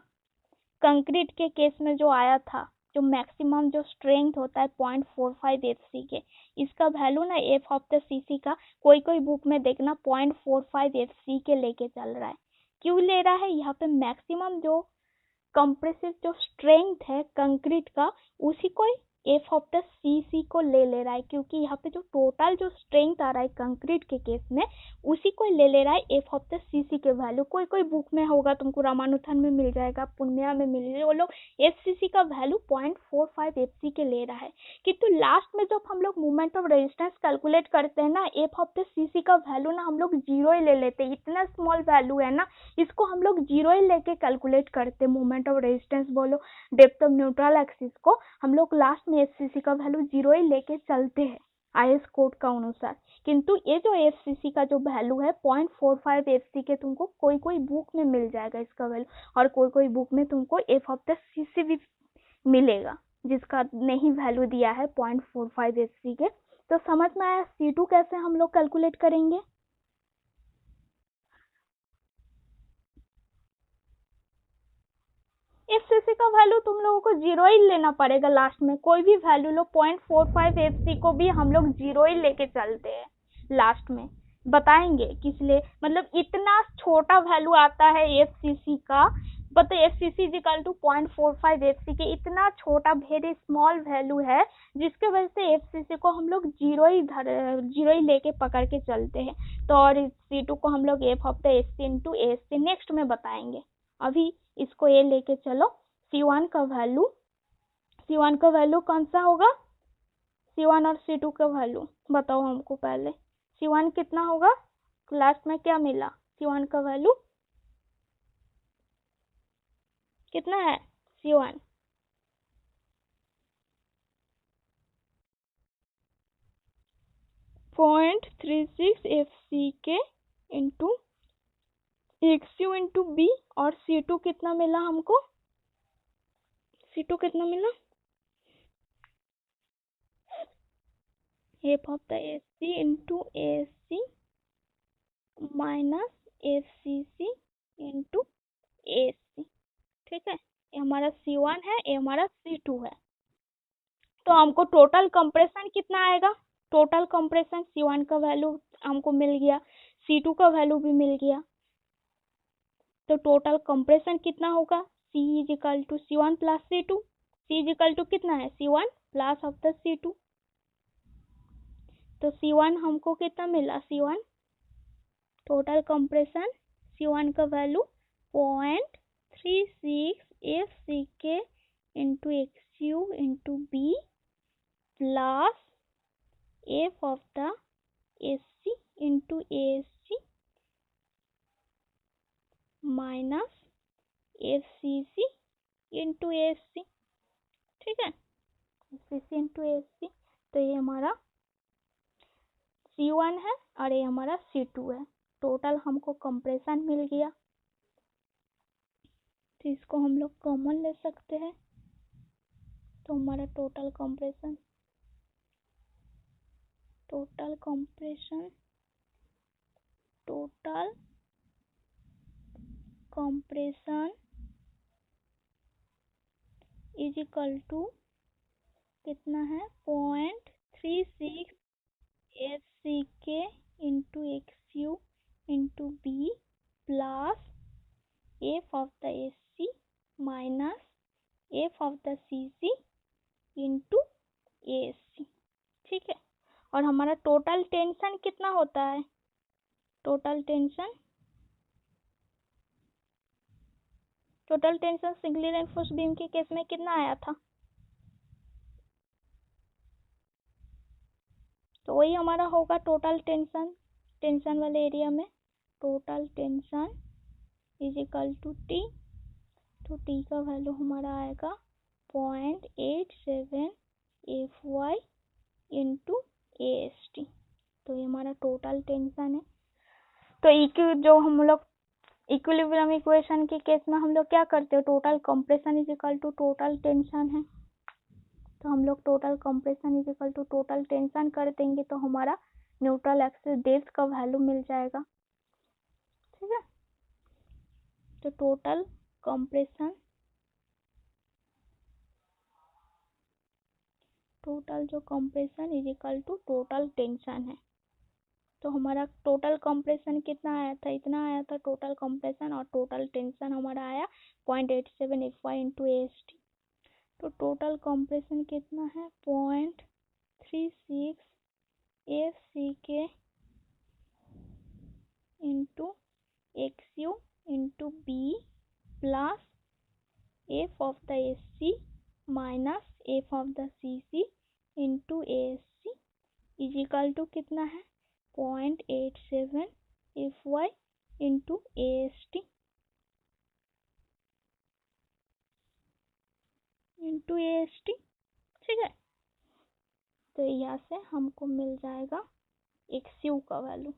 कंक्रीट के केस में जो आया था, जो मैक्सिमम जो स्ट्रेंथ होता है 0.45 एफ सी के, इसका वैल्यू ना एफ ऑफ द सी सी का कोई कोई बुक में देखना 0.45 एफ सी के लेके चल रहा है। क्यों ले रहा है, यहाँ पे मैक्सिमम जो कंप्रेसिव जो स्ट्रेंथ है कंक्रीट का उसी को एफ ऑफ द सी को ले रहा है, क्योंकि यहाँ पे जो टोटल जो स्ट्रेंथ आ रहा है कंक्रीट के केस में उसी को ले रहा है एफ ऑफ द सी के वैल्यू। कोई कोई बुक में होगा, तुमको रामानुथन में मिल जाएगा, पूर्णिया में मिल जाएगा, वो लोग एफ का वैल्यू 0.45 एफ के ले रहा है। किंतु लास्ट में जब हम लोग मूवमेंट ऑफ रेजिस्टेंस कैलकुलेट करते हैं ना एफ ऑफ द सी का वैल्यू ना हम लोग जीरो ही ले लेते हैं, इतना स्मॉल वैल्यू है ना इसको हम लोग जीरो ही लेके कैलकुलेट करते हैं। मूवमेंट ऑफ रेजिस्टेंस बोलो, डेप्थ ऑफ न्यूट्रल एक्सिस को हम लोग लास्ट में एफ का वैल्यू जीरो ही लेके चलते हैं आईएस कोड का अनुसार। किंतु ये जो एफ का जो वैल्यू है 0.45 एफ के तुमको कोई कोई बुक में मिल जाएगा इसका वैल्यू, और कोई कोई बुक में तुमको एफ ऑफ द सी भी मिलेगा जिसका नहीं वैल्यू दिया है 0.45 एफ के। तो समझ में आया C2 कैसे हम लोग कैलकुलेट करेंगे। एफ का वैल्यू तुम लोगों को जीरो ही लेना पड़ेगा, लास्ट में कोई भी वैल्यू लो 0.45 एफ को भी हम लोग जीरो ही लेके चलते हैं। लास्ट में बताएंगे किस लिए, मतलब इतना छोटा वैल्यू आता है एफ का, but F C C equal to 0.45 F के, इतना छोटा वेरी स्मॉल वैल्यू है जिसके वजह से एफ को हम लोग जीरो ही लेके पकड़ के चलते हैं। तो और C2 को हम लोग F of the S C into S C next में बताएंगे, अभी इसको ये लेके चलो। C1 का वैल्यू कौन सा होगा, C1 और C2 का वैल्यू बताओ हमको पहले। C1 कितना होगा, लास्ट में क्या मिला, C1 का वैल्यू कितना है, C1 0.36 FC के इंटू XU इंटू B, और C2 कितना मिला हमको, C2 कितना मिला F of the S C into S C minus F C C into S C. ठीक है, ये हमारा C1 है, ये हमारा C2 है। तो हमको टोटल कंप्रेशन कितना आएगा, टोटल कंप्रेशन C1 का वैल्यू हमको मिल गया, C2 का वैल्यू भी मिल गया, तो टोटल कंप्रेशन कितना होगा, C is equal to C1 plus C2, C is equal to कितना है C1 plus of the C2, तो C1 हमको कितना मिला, C1 टोटल कंप्रेशन C1 का value 0.36 FCK into XU into B plus F of the SC into ASC minus FCC into ASC। ठीक है, FCC into ASC, तो ये हमारा C1 है और ये हमारा C2 है। टोटल हमको कंप्रेशन मिल गया, तो इसको हम लोग कॉमन ले सकते हैं, तो हमारा total compression compression is equal to कितना है 0.36 SCK into XU into B plus F of the SC minus F of the CC into ASC। ठीक है, और हमारा टोटल टेंशन कितना होता है? Total tension singly reinforced beam के केस में कितना आया था? तो वही हमारा होगा टोटल टेंशन वाले एरिया में total tension is equal to T। तो T का वैल्यू हमारा आएगा 0.87 FY इंटू AST। तो ये हमारा टोटल टेंशन है। तो जो हम लोग इक्विलिब्रियम इक्वेशन के केस में हम लोग क्या करते हैं? Total compression is equal to total tension है। तो हम लोग total compression is equal to total tension कर देंगे तो हमारा न्यूट्रल एक्सिस डेप्थ का वैल्यू मिल जाएगा। ठीक है, तो टोटल जो compression is equal to total tension है। तो हमारा टोटल कंप्रेशन कितना आया था? इतना आया था टोटल कंप्रेशन, और टोटल टेंशन हमारा आया 0.87 FY इंटू AST। तो टोटल कंप्रेशन कितना है 0.36 SCK into XU into B plus F of the SC minus F of the CC into ASC is equal to कितना है 0.87 FY into AST into AST। ठीक है, तो यहाँ से हमको मिल जाएगा XU का वैल्यू।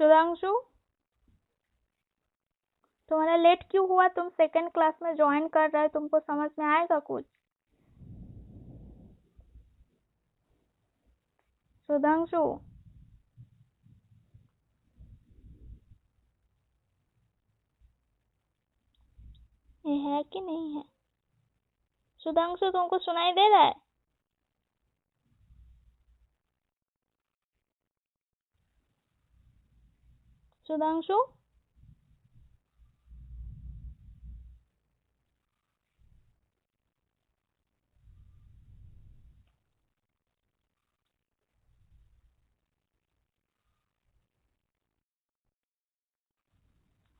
सुधांशु, तुम्हारा लेट क्यों हुआ? तुम सेकंड क्लास में ज्वाइन कर रहे हो, तुमको समझ में आएगा कुछ? सुधांशु, ये है कि नहीं है? सुधांशु, तुमको सुनाई दे रहा है? सुधांशु,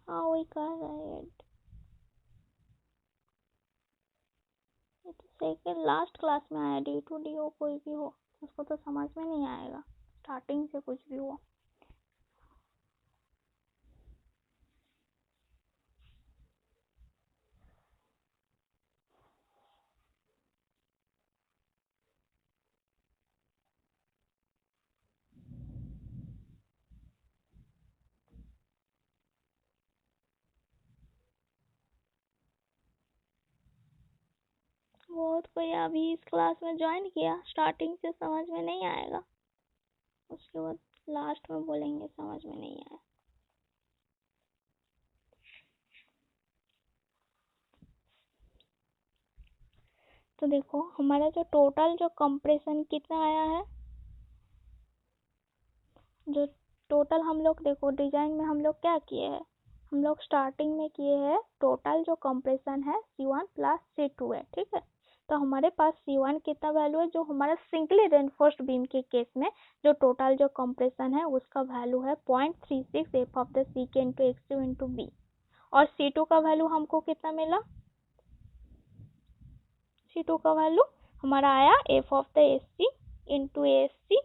हाँ वही कर रहा है। ये तो सेकंड लास्ट क्लास में आया। D2D हो कोई भी हो, उसको तो समझ में नहीं आएगा स्टार्टिंग से कुछ भी हो। बहुत कोई अभी इस क्लास में ज्वाइन किया, स्टार्टिंग से समझ में नहीं आएगा, उसके बाद लास्ट में बोलेंगे समझ में नहीं आया। तो देखो हमारा जो टोटल जो कंप्रेशन कितना आया है, जो टोटल हम लोग देखो डिजाइन में हम लोग क्या किए हैं, हम लोग स्टार्टिंग में किए हैं टोटल जो कंप्रेशन है C1 प्लस C2 है, ठीक है। तो हमारे पास C1 कितना वैल्यू है, जो हमारा सिंगली रेनफोर्स्ड बीम के केस में जो टोटल जो कंप्रेशन है उसका वैल्यू है 0.36 F of the C K into x into B. और C2 का वैल्यू हमको कितना मिला, C2 का वैल्यू हमारा आया F of the S C into S C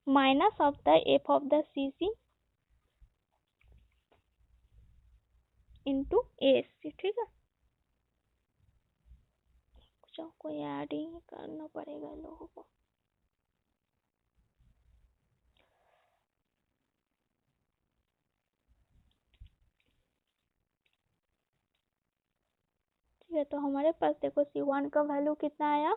minus of the F of the C C into S C, ठीक है। कोई ऐड ही करना पड़ेगा लोगों को। ठीक है, तो हमारे पास देखो C1 का वैल्यू कितना आया,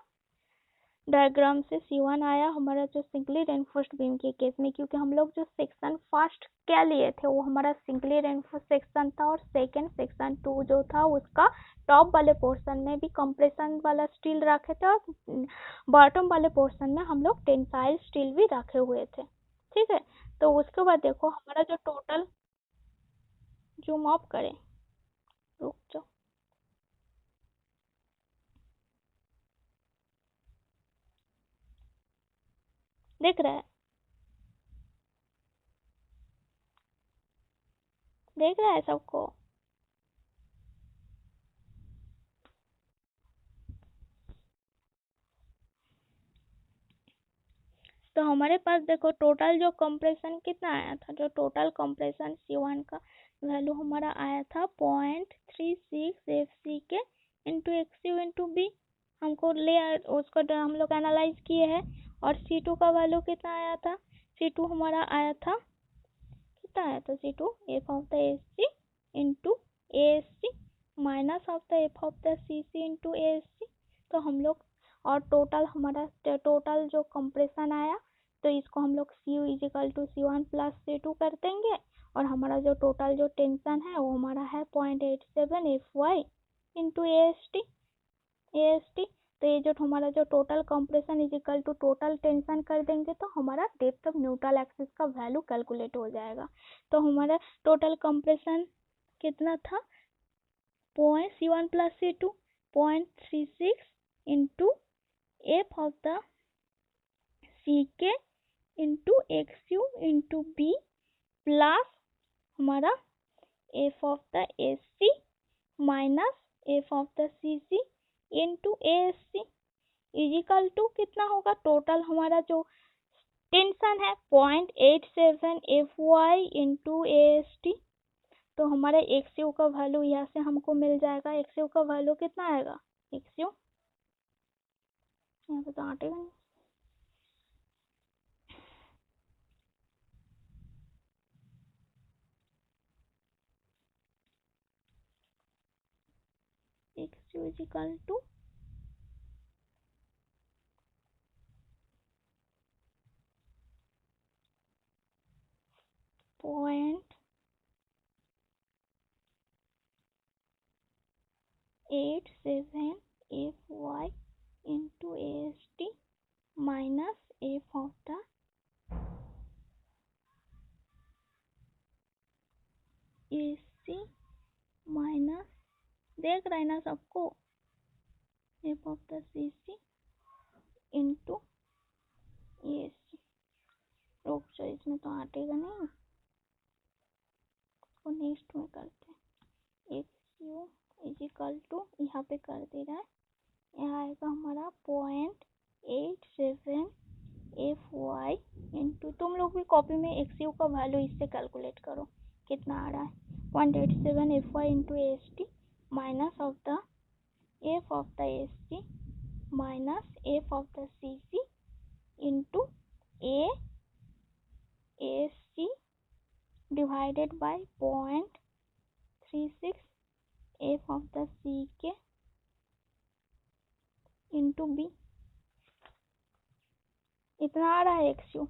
डायग्राम से C1 आया हमारा जो सिंगली रेनफोर्स्ड बीम के केस में, क्योंकि हम लोग जो सेक्शन फर्स्ट क्या लिए थे वो हमारा सिंगली रेनफोर्स्ड सेक्शन था, और सेकंड सेक्शन 2 जो था उसका टॉप वाले पोर्शन में भी कंप्रेशन वाला स्टील रखे थे, और बॉटम वाले पोर्शन में हम लोग टेंसाइल स्टील भी रखे हुए थे, ठीक है। तो उसके बाद देखो हमारा जो टोटल, जूम ऑफ करें, रुक जाओ, दिख रहा है, देख रहा है सबको। तो हमारे पास देखो टोटल जो कंप्रेशन कितना आया था, जो टोटल कंप्रेशन C1 का वैल्यू हमारा आया था 0.36 F C K into X U into B, हमको ले उसको हम लोग एनालाइज किए हैं। और C2 का वैल्यू कितना आया था, C2 हमारा आया था, कितना आया था C2, F of the S C into A S C minus of the F of the C C into A S C. तो हम लोग और टोटल हमारा टोटल जो कंप्रेशन आया, तो इसको हम लोग C is equal to C1 plus C2 कर देंगे, और हमारा जो टोटल जो टेंशन है वो हमारा है 0.87 F Y into A S T. तो ये जो हमारा जो total compression equal to total tension कर देंगे तो हमारा डेप्थ ऑफ न्यूट्रल एक्सिस का वैल्यू कैलकुलेट हो जाएगा। तो हमारा टोटल कंप्रेशन कितना था, C1 plus C2 0.36 into F of the C K into X U into B plus हमारा F of the S C minus F of the C C into A S C is equal to कितना होगा, total हमारा जो tension है 0.87 F Y into A S T. तो हमारे x U का value यहाँ से हमको मिल जाएगा, एक्स यू का वैल्यू कितना आएगा, एक्स यू यहाँ पे तो आटेगा नहीं, X U equal to 0.87 F Y into A S T minus F of the A C minus, देख रहे हैं ना सबको, F of the C C into A C. रुक जाओ, इसमें तो आटेगा नहीं, इसको नेक्स्ट में करते हैं। एक्स यू इजिकल टू यहाँ पे कर दे रहा है, यहाँ आएगा हमारा 0.87 एफ वाई इंटू, तुम लोग भी कॉपी में एक्स यू का वैल्यू इससे कैलकुलेट करो कितना आ रहा है, 0.87 F Y into S T minus of the F of the S C minus F of the C C into A S C divided by 0.36 F of the C K into B. इतना आ रहा है X U,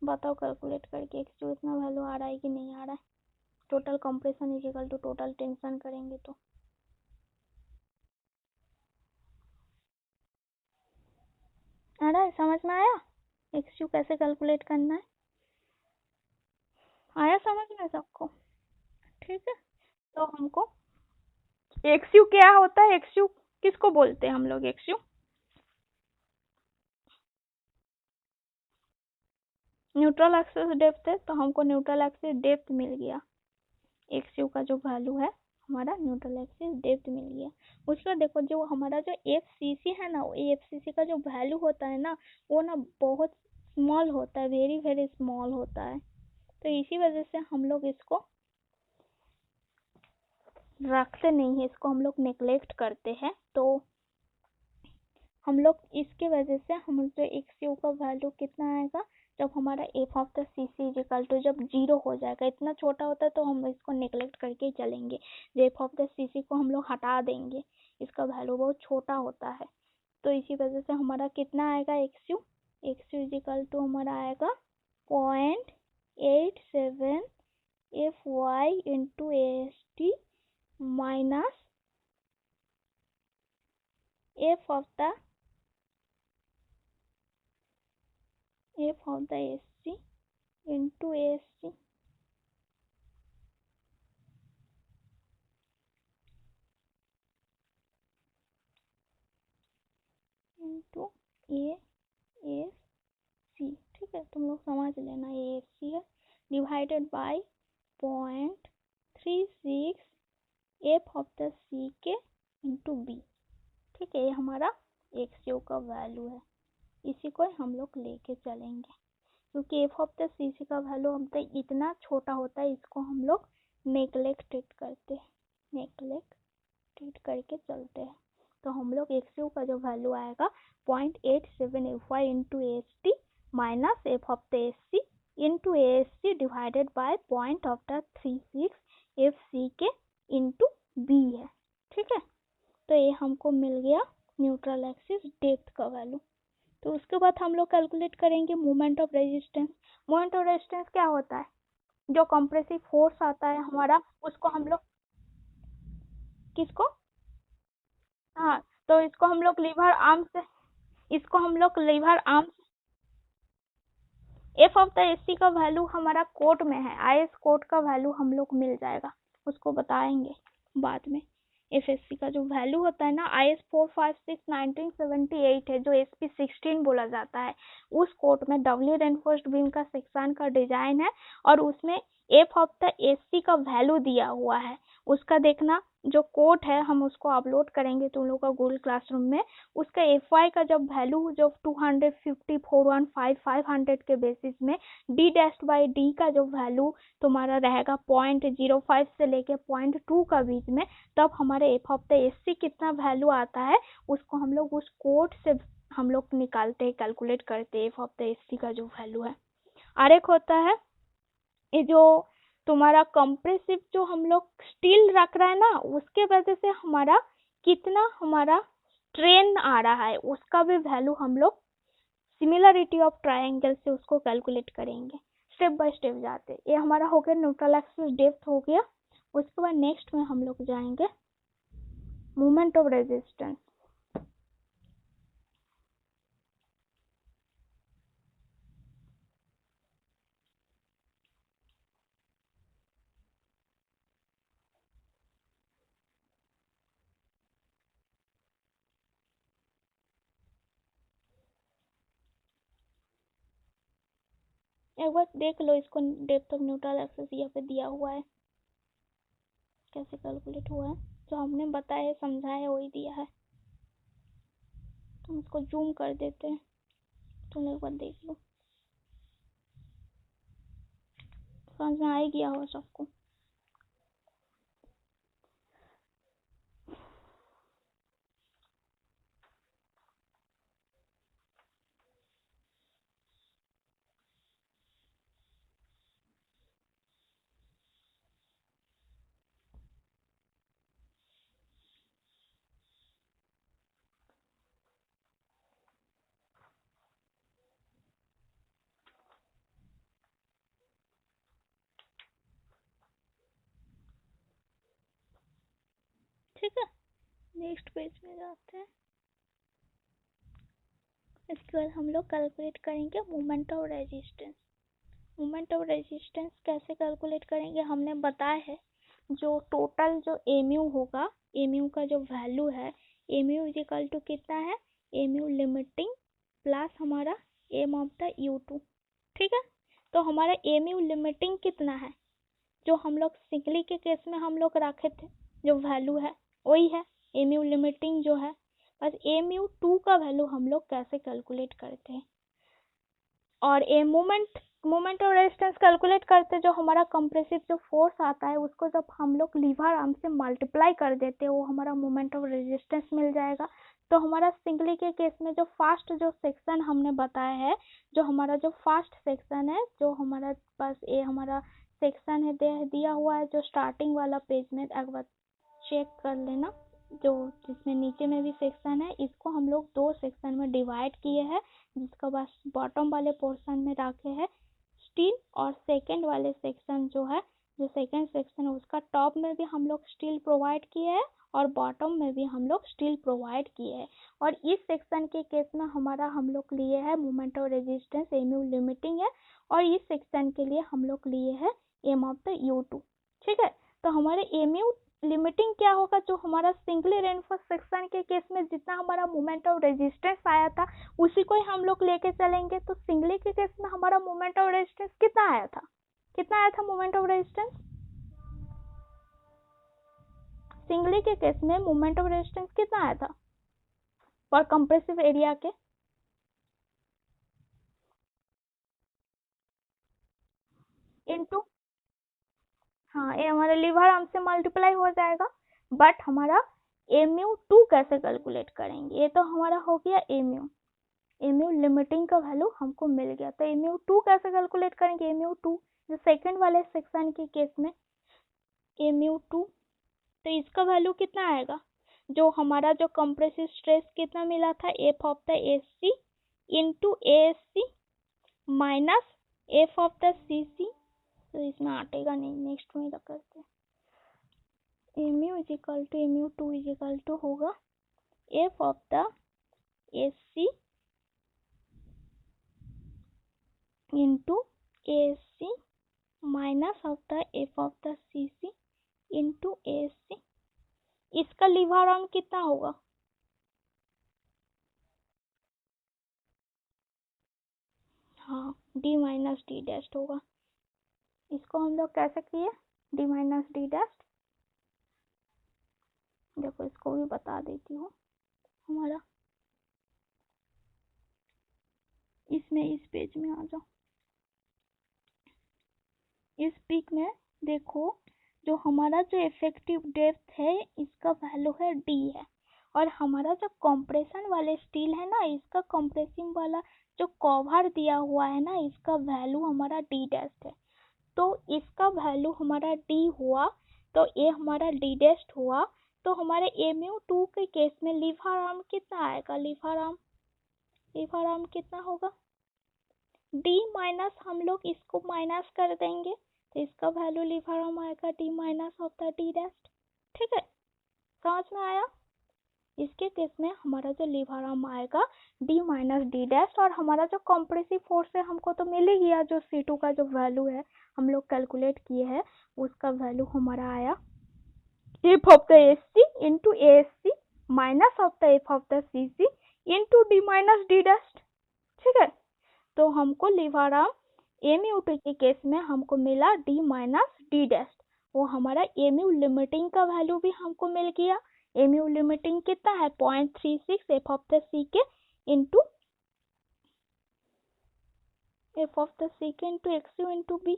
बताओ calculate करके X U इतना value आ रहा है कि नहीं आ रहा है, total compression is equal to total tension करेंगे तो। आ रहा है, समझ में आया एक्स कैसे कैलकुलेट करना है? आया समझ में सबको? ठीक है, तो हमको एक्स क्या होता है, एक्स किसको बोलते हैं हम लोग? एक्स न्यूट्रल एक्सिस डेप्थ है, तो हमको न्यूट्रल एक्सिस डेप्थ मिल गया। एक्स का जो वैल्यू है हमारा न्यूट्रल एक्सिस डेप्थ मिल गया। उसका देखो जो हमारा जो एफ सी सी है ना, एफ सी सी का जो वैल्यू होता है ना, वो ना बहुत स्मॉल होता है, वेरी वेरी स्मॉल होता है। तो इसी वजह से हम लोग इसको रखते नहीं है, इसको हम लोग नेग्लेक्ट करते हैं। तो हम लोग इसके वजह से हम जो एक्स यू का वैल्यू कितना आएगा, जब हमारा F of the C C is equal to जब 0 हो जाएगा, इतना छोटा होता है तो हम इसको नेग्लेक्ट करके ही चलेंगे। एफ ऑफ द सी सी को हम लोग हटा देंगे, इसका वैल्यू बहुत छोटा होता है। तो इसी वजह से हमारा कितना आएगा एक्स यू इजिकल टू हमारा आएगा 0.87 F Y into A S T minus F of the S C into A S C into A S C. ठीक है, तुम लोग समझ लेना, ए एस सी है divided by 0.36 F of the C K into B. ठीक है, ये हमारा एक्स यू का वैल्यू है, इसी को हम लोग लेके चलेंगे, क्योंकि एफ ऑफ द सी सी का वैल्यू हम तक इतना छोटा होता है, इसको हम लोग नेग्लेक्टेड करते हैं, नेग्लेक्टेड करके चलते हैं। तो हम लोग एक्स यू का जो वैल्यू आएगा 0.87 F Y into A S T minus F of the S C into A S C divided by 0.36 F C K into B है। ठीक है, तो ये हमको मिल गया न्यूट्रल एक्सिस डेप्थ का वैल्यू। तो उसके बाद हम लोग कैलकुलेट करेंगे moment of resistance. Moment of resistance क्या होता है? जो कंप्रेसिव फोर्स आता है हमारा, उसको हम लोग किसको, हाँ, तो इसको हम लोग लीवर आर्म से, इसको हम लोग lever arm, F of the AC का वैल्यू हमारा कोड में है, आईएस कोड का वैल्यू हम लोग मिल जाएगा, उसको बताएंगे बाद में। एफएससी का जो वैल्यू होता है ना, आईएस 456 1978 है, जो एसपी 16 बोला जाता है, उस कोड में डबली रेनफोर्स्ड बीम का सेक्शन का डिजाइन है, और उसमें एफ ऑफ द एसी का वैल्यू दिया हुआ है। उसका देखना, जो कोड है हम उसको अपलोड करेंगे तुम लोग का गूगल क्लासरूम में। उसका एफ वाई का जब वैल्यू जो 250 415 500 के बेसिस में डी डैश बाई डी का जो वैल्यू तुम्हारा रहेगा 0.05 से लेके 0.2 का बीच में, तब हमारे F of the S C कितना वैल्यू आता है, उसको हम लोग उस कोड से हम लोग निकालते हैं, कैलकुलेट करते हैं F of the S C का जो वैल्यू है। और एक होता है ये जो तुम्हारा कंप्रेसिव जो हम लोग स्टील रख रहा है ना, उसके वजह से हमारा कितना हमारा स्ट्रेन आ रहा है, उसका भी वैल्यू हम लोग सिमिलरिटी ऑफ ट्रायंगल से उसको कैलकुलेट करेंगे। स्टेप बाय स्टेप जाते, ये हमारा हो गया न्यूट्रल एक्सिस डेप्थ हो गया। उसके बाद नेक्स्ट में हम लोग जाएंगे मोमेंट ऑफ रेजिस्टेंस। एक बार देख लो इसको, डेप्थ ऑफ न्यूट्रल एक्सिस यहाँ पे दिया हुआ है, कैसे कैलकुलेट हुआ है, जो हमने बताया समझाया वही दिया है। तुम इसको जूम कर देते हैं, तुम एक बार देख लो, समझ में आ ही गया हो सबको। ठीक है, नेक्स्ट पेज में जाते हैं। इसके बाद हम लोग कैलकुलेट करेंगे moment of resistance. Moment of resistance कैसे कैलकुलेट करेंगे हमने बताया है, जो टोटल जो एम्यू होगा, एम्यू का जो वैल्यू है, एम्यू इज इक्वल टू कितना है, एम्यू लिमिटिंग प्लस हमारा एम ऑफ द U2। ठीक है, तो हमारा एम्यू लिमिटिंग कितना है, जो हम लोग सिंगली के केस में हम लोग रखे थे, जो वैल्यू है वही है एम्यू लिमिटिंग जो है। बस MU2 का वैल्यू हम लोग कैसे कैलकुलेट करते हैं, और a moment of resistance calculate करते, जो हमारा कंप्रेसिव जो फोर्स आता है उसको जब हम लोग लीवर आर्म से मल्टीप्लाई कर देते हैं, वो हमारा मोमेंट ऑफ रेजिस्टेंस मिल जाएगा। तो हमारा सिंगली के केस में जो फर्स्ट जो सेक्शन हमने बताया है, जो हमारा जो फर्स्ट सेक्शन है, जो हमारा पास ये हमारा सेक्शन है दिया हुआ है, जो स्टार्टिंग वाला पेज में एक बार चेक कर लेना, जो जिसमें नीचे में भी सेक्शन है, इसको हम लोग दो सेक्शन में डिवाइड किए हैं, जिसका बस बॉटम वाले पोर्शन में रखे हैं स्टील, और सेकंड वाले सेक्शन जो है, जो सेकंड सेक्शन है उसका टॉप में भी हम लोग स्टील प्रोवाइड किए हैं और बॉटम में भी हम लोग स्टील प्रोवाइड किए हैं। और इस सेक्शन के केस में हमारा हम लोग लिए है moment of resistance MU limiting है, और इस सेक्शन के लिए हम लोग लिए है एम ऑफ द U2। ठीक है, तो हमारे एमयू लिमिटिंग क्या होगा, जो हमारा सिंगली रेनफोर्स सेक्शन के केस में जितना हमारा मोमेंट ऑफ रेजिस्टेंस आया था उसी को ही हम लोग लेके चलेंगे। तो सिंगली के केस में हमारा मोमेंट ऑफ रेजिस्टेंस कितना आया था, कितना आया था मोमेंट ऑफ रेजिस्टेंस, सिंगली के केस में मोमेंट ऑफ रेजिस्टेंस कितना आया था फॉर कंप्रेसिव एरिया के, इनटू, हाँ ये हमारे लीवर आर्म से मल्टीप्लाई हो जाएगा। बट हमारा MU2 कैसे कैलकुलेट करेंगे, ये तो हमारा हो गया एमयू लिमिटिंग का वैल्यू हमको मिल गया, तो MU2 कैसे कैलकुलेट करेंगे, MU2 जो सेकंड वाले सेक्शन के केस में MU2, तो इसका वैल्यू कितना आएगा, जो हमारा जो कंप्रेसिव स्ट्रेस कितना मिला था, F of the AC into ASC minus F of the CC, तो इसमें आटेगा नहीं, नेक्स्ट में करते हैं। MU is equal to MU2 is equal to होगा F of the AC into ASC minus of the F of the CC into ASC। इसका lever arm कितना होगा, हाँ D माइनस D डैश होगा। इसको हम लोग कैसे किए, D माइनस D डैश, देखो इसको भी बता देती हूँ। हमारा इसमें इस पेज में आ जाओ, इस पिक में देखो, जो हमारा जो इफेक्टिव डेप्थ है इसका वैल्यू है D है, और हमारा जो कंप्रेशन वाले स्टील है ना, इसका कंप्रेसिंग वाला जो कवर दिया हुआ है ना, इसका वैल्यू हमारा D डैश है। तो इसका वैल्यू हमारा D हुआ, तो ये हमारा D डैश हुआ, तो हमारे MU2 के केस में लीवर आर्म कितना आएगा, लीवर आर्म कितना होगा, D माइनस, हम लोग इसको माइनस कर देंगे, तो इसका वैल्यू लीवर आर्म आएगा D minus of the D dash. ठीक है, समझ में आया। इसके केस में हमारा जो लीवर आर्म आएगा D माइनस D डैश, और हमारा जो कंप्रेसिव फोर्स है हमको तो मिल ही गया, जो C2 का जो वैल्यू है हम लोग कैलकुलेट किए हैं, उसका वैल्यू हमारा आया F of the AC into ASC minus of the F of the CC into D minus D dash. ठीक है, तो हमको लीवर आर्म MU2 के केस में हमको मिला D माइनस D डैश, वो हमारा MU लिमिटिंग का वैल्यू भी हमको मिल गया। MU लिमिटिंग कितना है 0.36 F of the C K into F of the C K into XU into B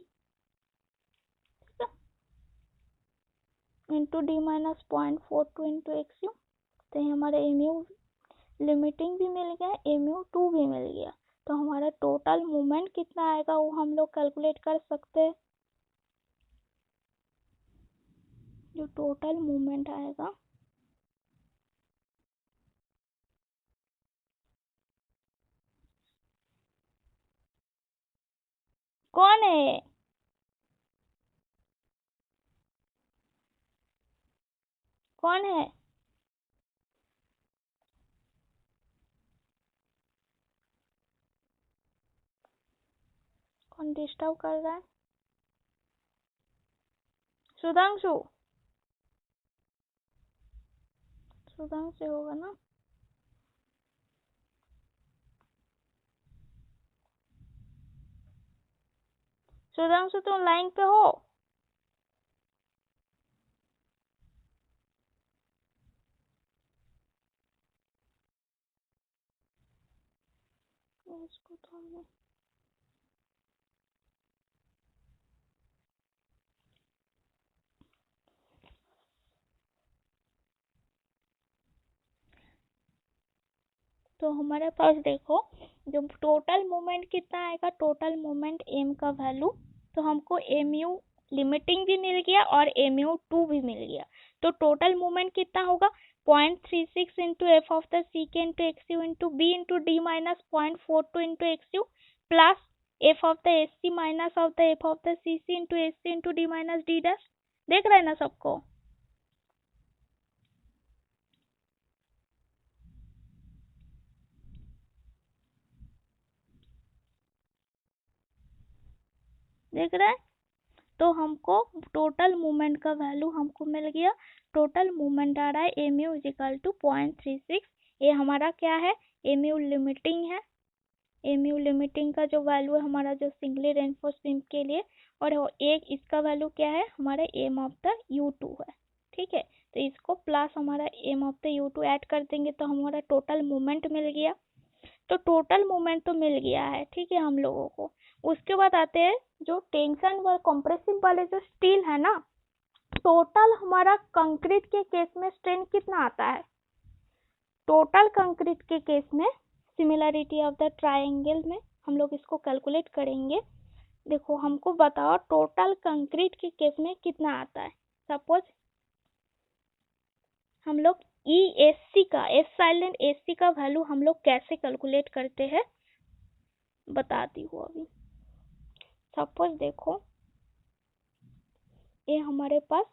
into D minus 0.42 into XU। तो ये हमारा MU लिमिटिंग भी मिल गया, MU2 भी मिल गया, तो हमारा टोटल मूवमेंट कितना आएगा वो हम लोग कैलकुलेट कर सकते हैं। जो टोटल मूवमेंट आएगा, कौन है, कौन है, कौन डिस्टर्ब कर रहा है? सुधांशु, सुधांशु होगा ना? सुधांशु तुम लाइन पे हो? इसको तो हमने तो हमारे पास देखो, जो टोटल मोमेंट कितना आएगा, टोटल मोमेंट एम का वैल्यू, तो हमको mu लिमिटिंग भी मिल गया और mu2 भी मिल गया। तो टोटल मोमेंट कितना होगा, 0.36 into F of the C K into X U into B into D minus 0.42 into X U plus F of the S C minus of the F of the C C into S C into D minus D dash. देख रहे हैं ना सबको? देख रहे हैं? तो हमको टोटल मूवमेंट का वैल्यू हमको मिल गया। टोटल मूवमेंट आ रहा है एम यू इजिकल टू 0.36। ये हमारा क्या है, एम यू लिमिटिंग है। एम यू लिमिटिंग का जो वैल्यू है हमारा, जो सिंगली रेनफोर्स बीम के लिए, और एक इसका वैल्यू क्या है, हमारा एम ऑफ द U2 है। ठीक है, तो इसको प्लस हमारा M of the U2 add कर देंगे तो हमारा टोटल मूवमेंट मिल गया। तो टोटल मोमेंट तो मिल गया है, ठीक है, हम लोगों को। उसके बाद आते हैं जो टेंशन व कंप्रेसिव वाले जो स्टील है ना, टोटल हमारा कंक्रीट के केस में स्ट्रेन कितना आता है? टोटल कंक्रीट के केस में सिमिलरिटी ऑफ द ट्रायंगल में हम लोग इसको कैलकुलेट करेंगे। देखो हमको बताओ टोटल कंक्रीट के केस में कितना आता है। सपोज हम लोग ESC का, एस साइलेंट एससी का वैल्यू हम लोग कैसे कैलकुलेट करते हैं बताती हूँ अभी। सपोज देखो ये हमारे पास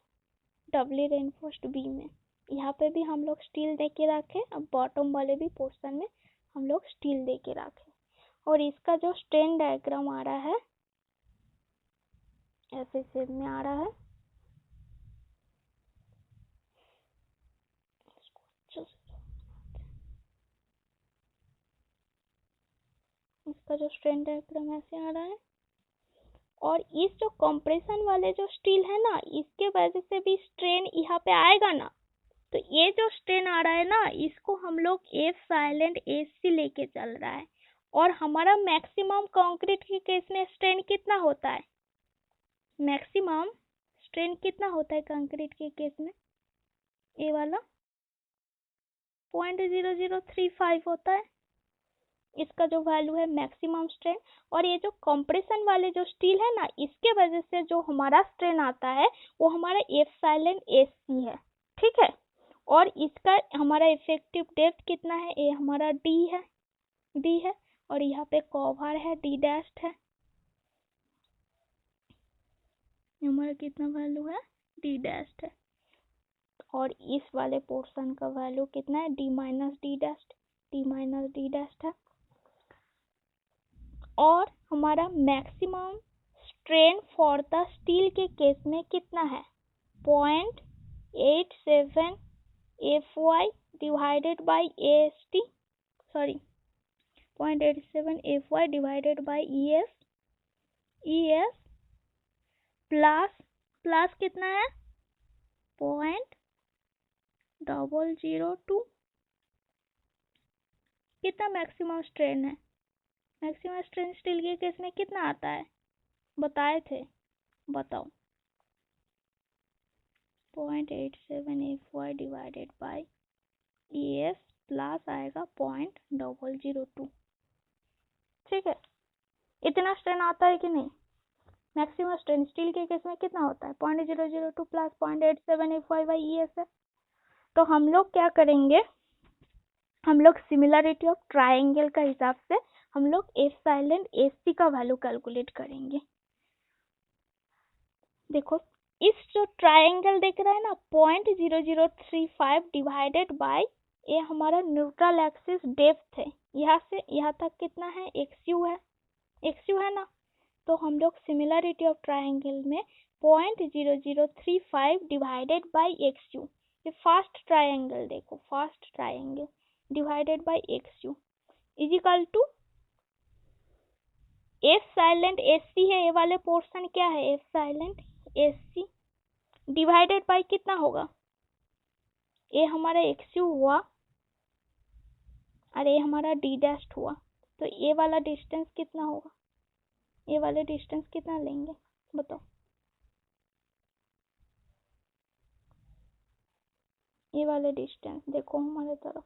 डबली रेनफोर्स्ड बीम है, यहाँ पे भी हम लोग स्टील दे के रखे, अब बॉटम वाले भी पोर्शन में हम लोग स्टील दे के रखे, और इसका जो स्ट्रेन डायग्राम आ रहा है ऐसे शेप में आ रहा है। इसका जो स्ट्रेन डायग्राम ऐसे आ रहा है, और इस जो कंप्रेशन वाले जो स्टील है ना, इसके वजह से भी स्ट्रेन यहाँ पे आएगा ना। तो ये जो स्ट्रेन आ रहा है ना, इसको हम लोग एफ साइलेंट एससी लेके चल रहा है। और हमारा मैक्सिमम कंक्रीट के केस में स्ट्रेन कितना होता है, मैक्सिमम स्ट्रेन कितना होता है कंक्रीट के केस में, ये वाला 0.0035 होता है इसका जो वैल्यू है मैक्सिमम स्ट्रेन। और ये जो कंप्रेशन वाले जो स्टील है ना, इसके वजह से जो हमारा स्ट्रेन आता है वो हमारा एफ साइलेंट एससी है। ठीक है, और इसका हमारा इफेक्टिव डेप्थ कितना है, ये हमारा डी है, और यहाँ पे कवर है डी डैश्ड है, हमारा कितना वैल्यू है, डी डैश्ड है। और इस वाले पोर्शन का वैल्यू कितना है, डी माइनस डी डैश्ड है। और हमारा maximum strain for the steel के केस में कितना है, 0.87 FY divided by AST, sorry 0.87 FY divided by ES plus कितना है 0.002। कितना मैक्सिमम स्ट्रेन है, मैक्सिमम स्ट्रेन स्टील के केस में कितना आता है बताए थे, बताओ। 0.87 FY divided by ES plus आएगा 0.002। ठीक है, इतना स्ट्रेन आता है कि नहीं, मैक्सिमम स्ट्रेन स्टील के केस में कितना होता है 0.002 प्लस 0.87 FY बाई ES है। तो हम लोग क्या करेंगे, हम लोग सिमिलरिटी ऑफ ट्रायंगल का हिसाब से हम लोग एफ साइलेंट एससी का वैल्यू कैलकुलेट करेंगे। देखो इस जो ट्रायंगल देख रहा है ना, 0.0035 डिवाइडेड बाय ये हमारा न्यूट्रल एक्सिस डेप्थ है, यहाँ से यहाँ तक कितना है, XU है ना। तो हम लोग सिमिलरिटी ऑफ ट्राइंगल में 0.0035 डिवाइडेड बाई एक्स यू, ये फास्ट ट्राइंगल देखो, first triangle divided by X U is equal to epsilon S C है, ये वाले पोर्शन क्या है, epsilon S C divided by कितना होगा, ये हमारा एक्स यू हुआ और ये हमारा डी डैश हुआ, तो ये वाला डिस्टेंस कितना होगा, ये वाले डिस्टेंस कितना लेंगे बताओ, ये वाले डिस्टेंस देखो हमारे तरफ,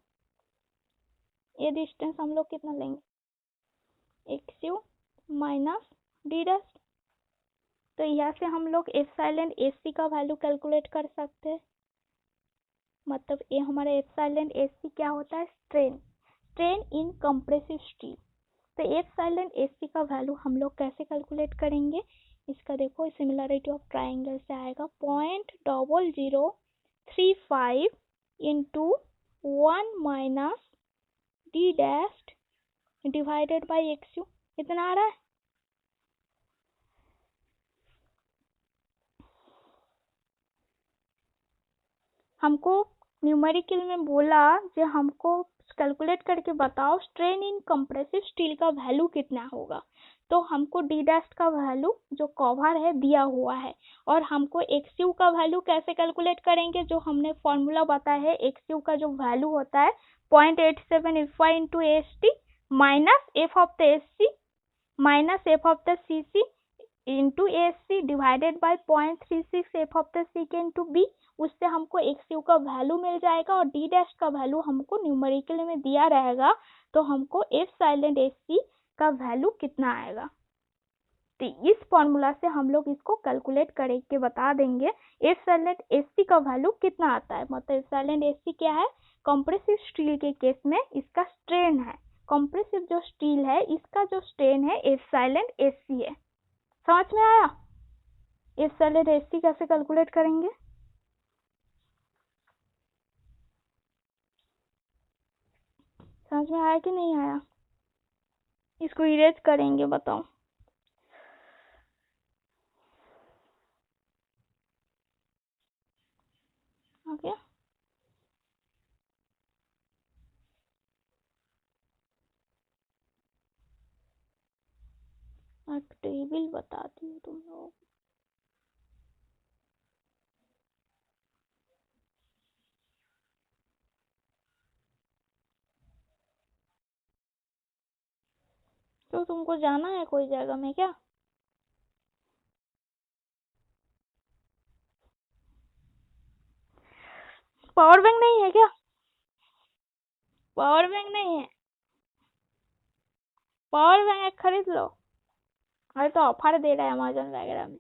ये डिस्टेंस हम लोग कितना लेंगे, x you minus D dash. तो यहाँ से हम लोग एफ साइलेंट एस सी का वैल्यू कैलकुलेट कर सकते हैं, मतलब ये हमारा एफ साइलेंट एस सी क्या होता है, strain, strain in compressive steel. तो एफ साइलेंट एस सी का वैल्यू हम लोग कैसे कैलकुलेट करेंगे, इसका देखो सिमिलरिटी ऑफ ट्राइंगल से आएगा 0.0035 into 1 minus D dash divided by X U, इतना आ रहा है। हमको न्यूमेरिकल में बोला जो हमको कैलकुलेट करके बताओ स्ट्रेन इन कंप्रेसिव स्टील का वैल्यू कितना होगा, तो हमको डी डैश का वैल्यू जो कवर है दिया हुआ है, और हमको एक्स यू का वैल्यू कैसे कैलकुलेट करेंगे, जो हमने फॉर्मूला बताया है, एक्स यू का जो वैल्यू होता है 0.87 into S T minus F of the S C minus F of the C C into S C divided by 0.36 F of the C K into B, उससे हमको X U का value मिल जाएगा, और D dash का value हमको numerical में दिया रहेगा, तो हमको एफ साइलेंट एस सी का वैल्यू कितना आएगा। तो इस फॉर्मूला से हम लोग इसको कैलकुलेट करके बता देंगे एफ साइलेंट एस सी का वैल्यू कितना आता है। मतलब एफ साइलेंट एस सी क्या है, कंप्रेसिव स्टील के केस में इसका स्ट्रेन है, कंप्रेसिव जो स्टील है इसका जो स्ट्रेन है एफ साइलेंट एस सी है। समझ में आया, एफ साइलेंट एस सी कैसे कैलकुलेट करेंगे। समझ में आया कि नहीं आया, इसको इरेज करेंगे बताओ। ओके टेबल बताती हूँ तुम लोग, तो तुमको जाना है कोई जगह में क्या, पावर बैंक नहीं है क्या, पावर बैंक नहीं है, पावर बैंक खरीद लो, अरे तो ऑफर दे रहा है अमेजोन वगैरह में।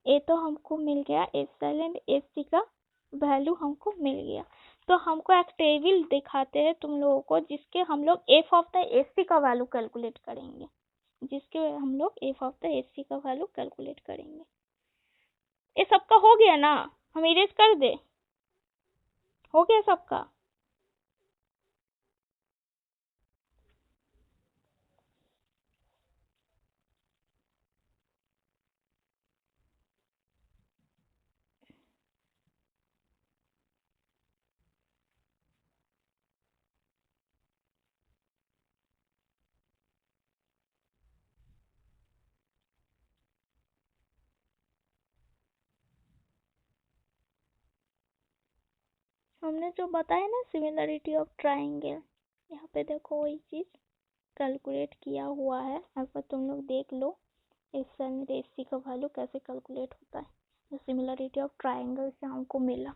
ये तो हमको मिल गया एफ साइलेंट एस सी का वैल्यू हमको मिल गया, तो हमको एक टेबल दिखाते हैं तुम लोगों को जिसके हम लोग F of the S C का वैल्यू कैलकुलेट करेंगे, जिसके हम लोग F of the S C का वैल्यू कैलकुलेट करेंगे। ये सबका हो गया ना, हम इरेज कर दे, हो गया सबका। हमने जो बताया ना सिमिलरिटी ऑफ ट्राइंगल, यहाँ पे देखो वही चीज कैलकुलेट किया हुआ है, अगर तुम लोग देख लो एफ साइलेंट एस सी का वैल्यू कैसे कैलकुलेट होता है, जो सिमिलरिटी ऑफ ट्राइंगल से हमको मिला।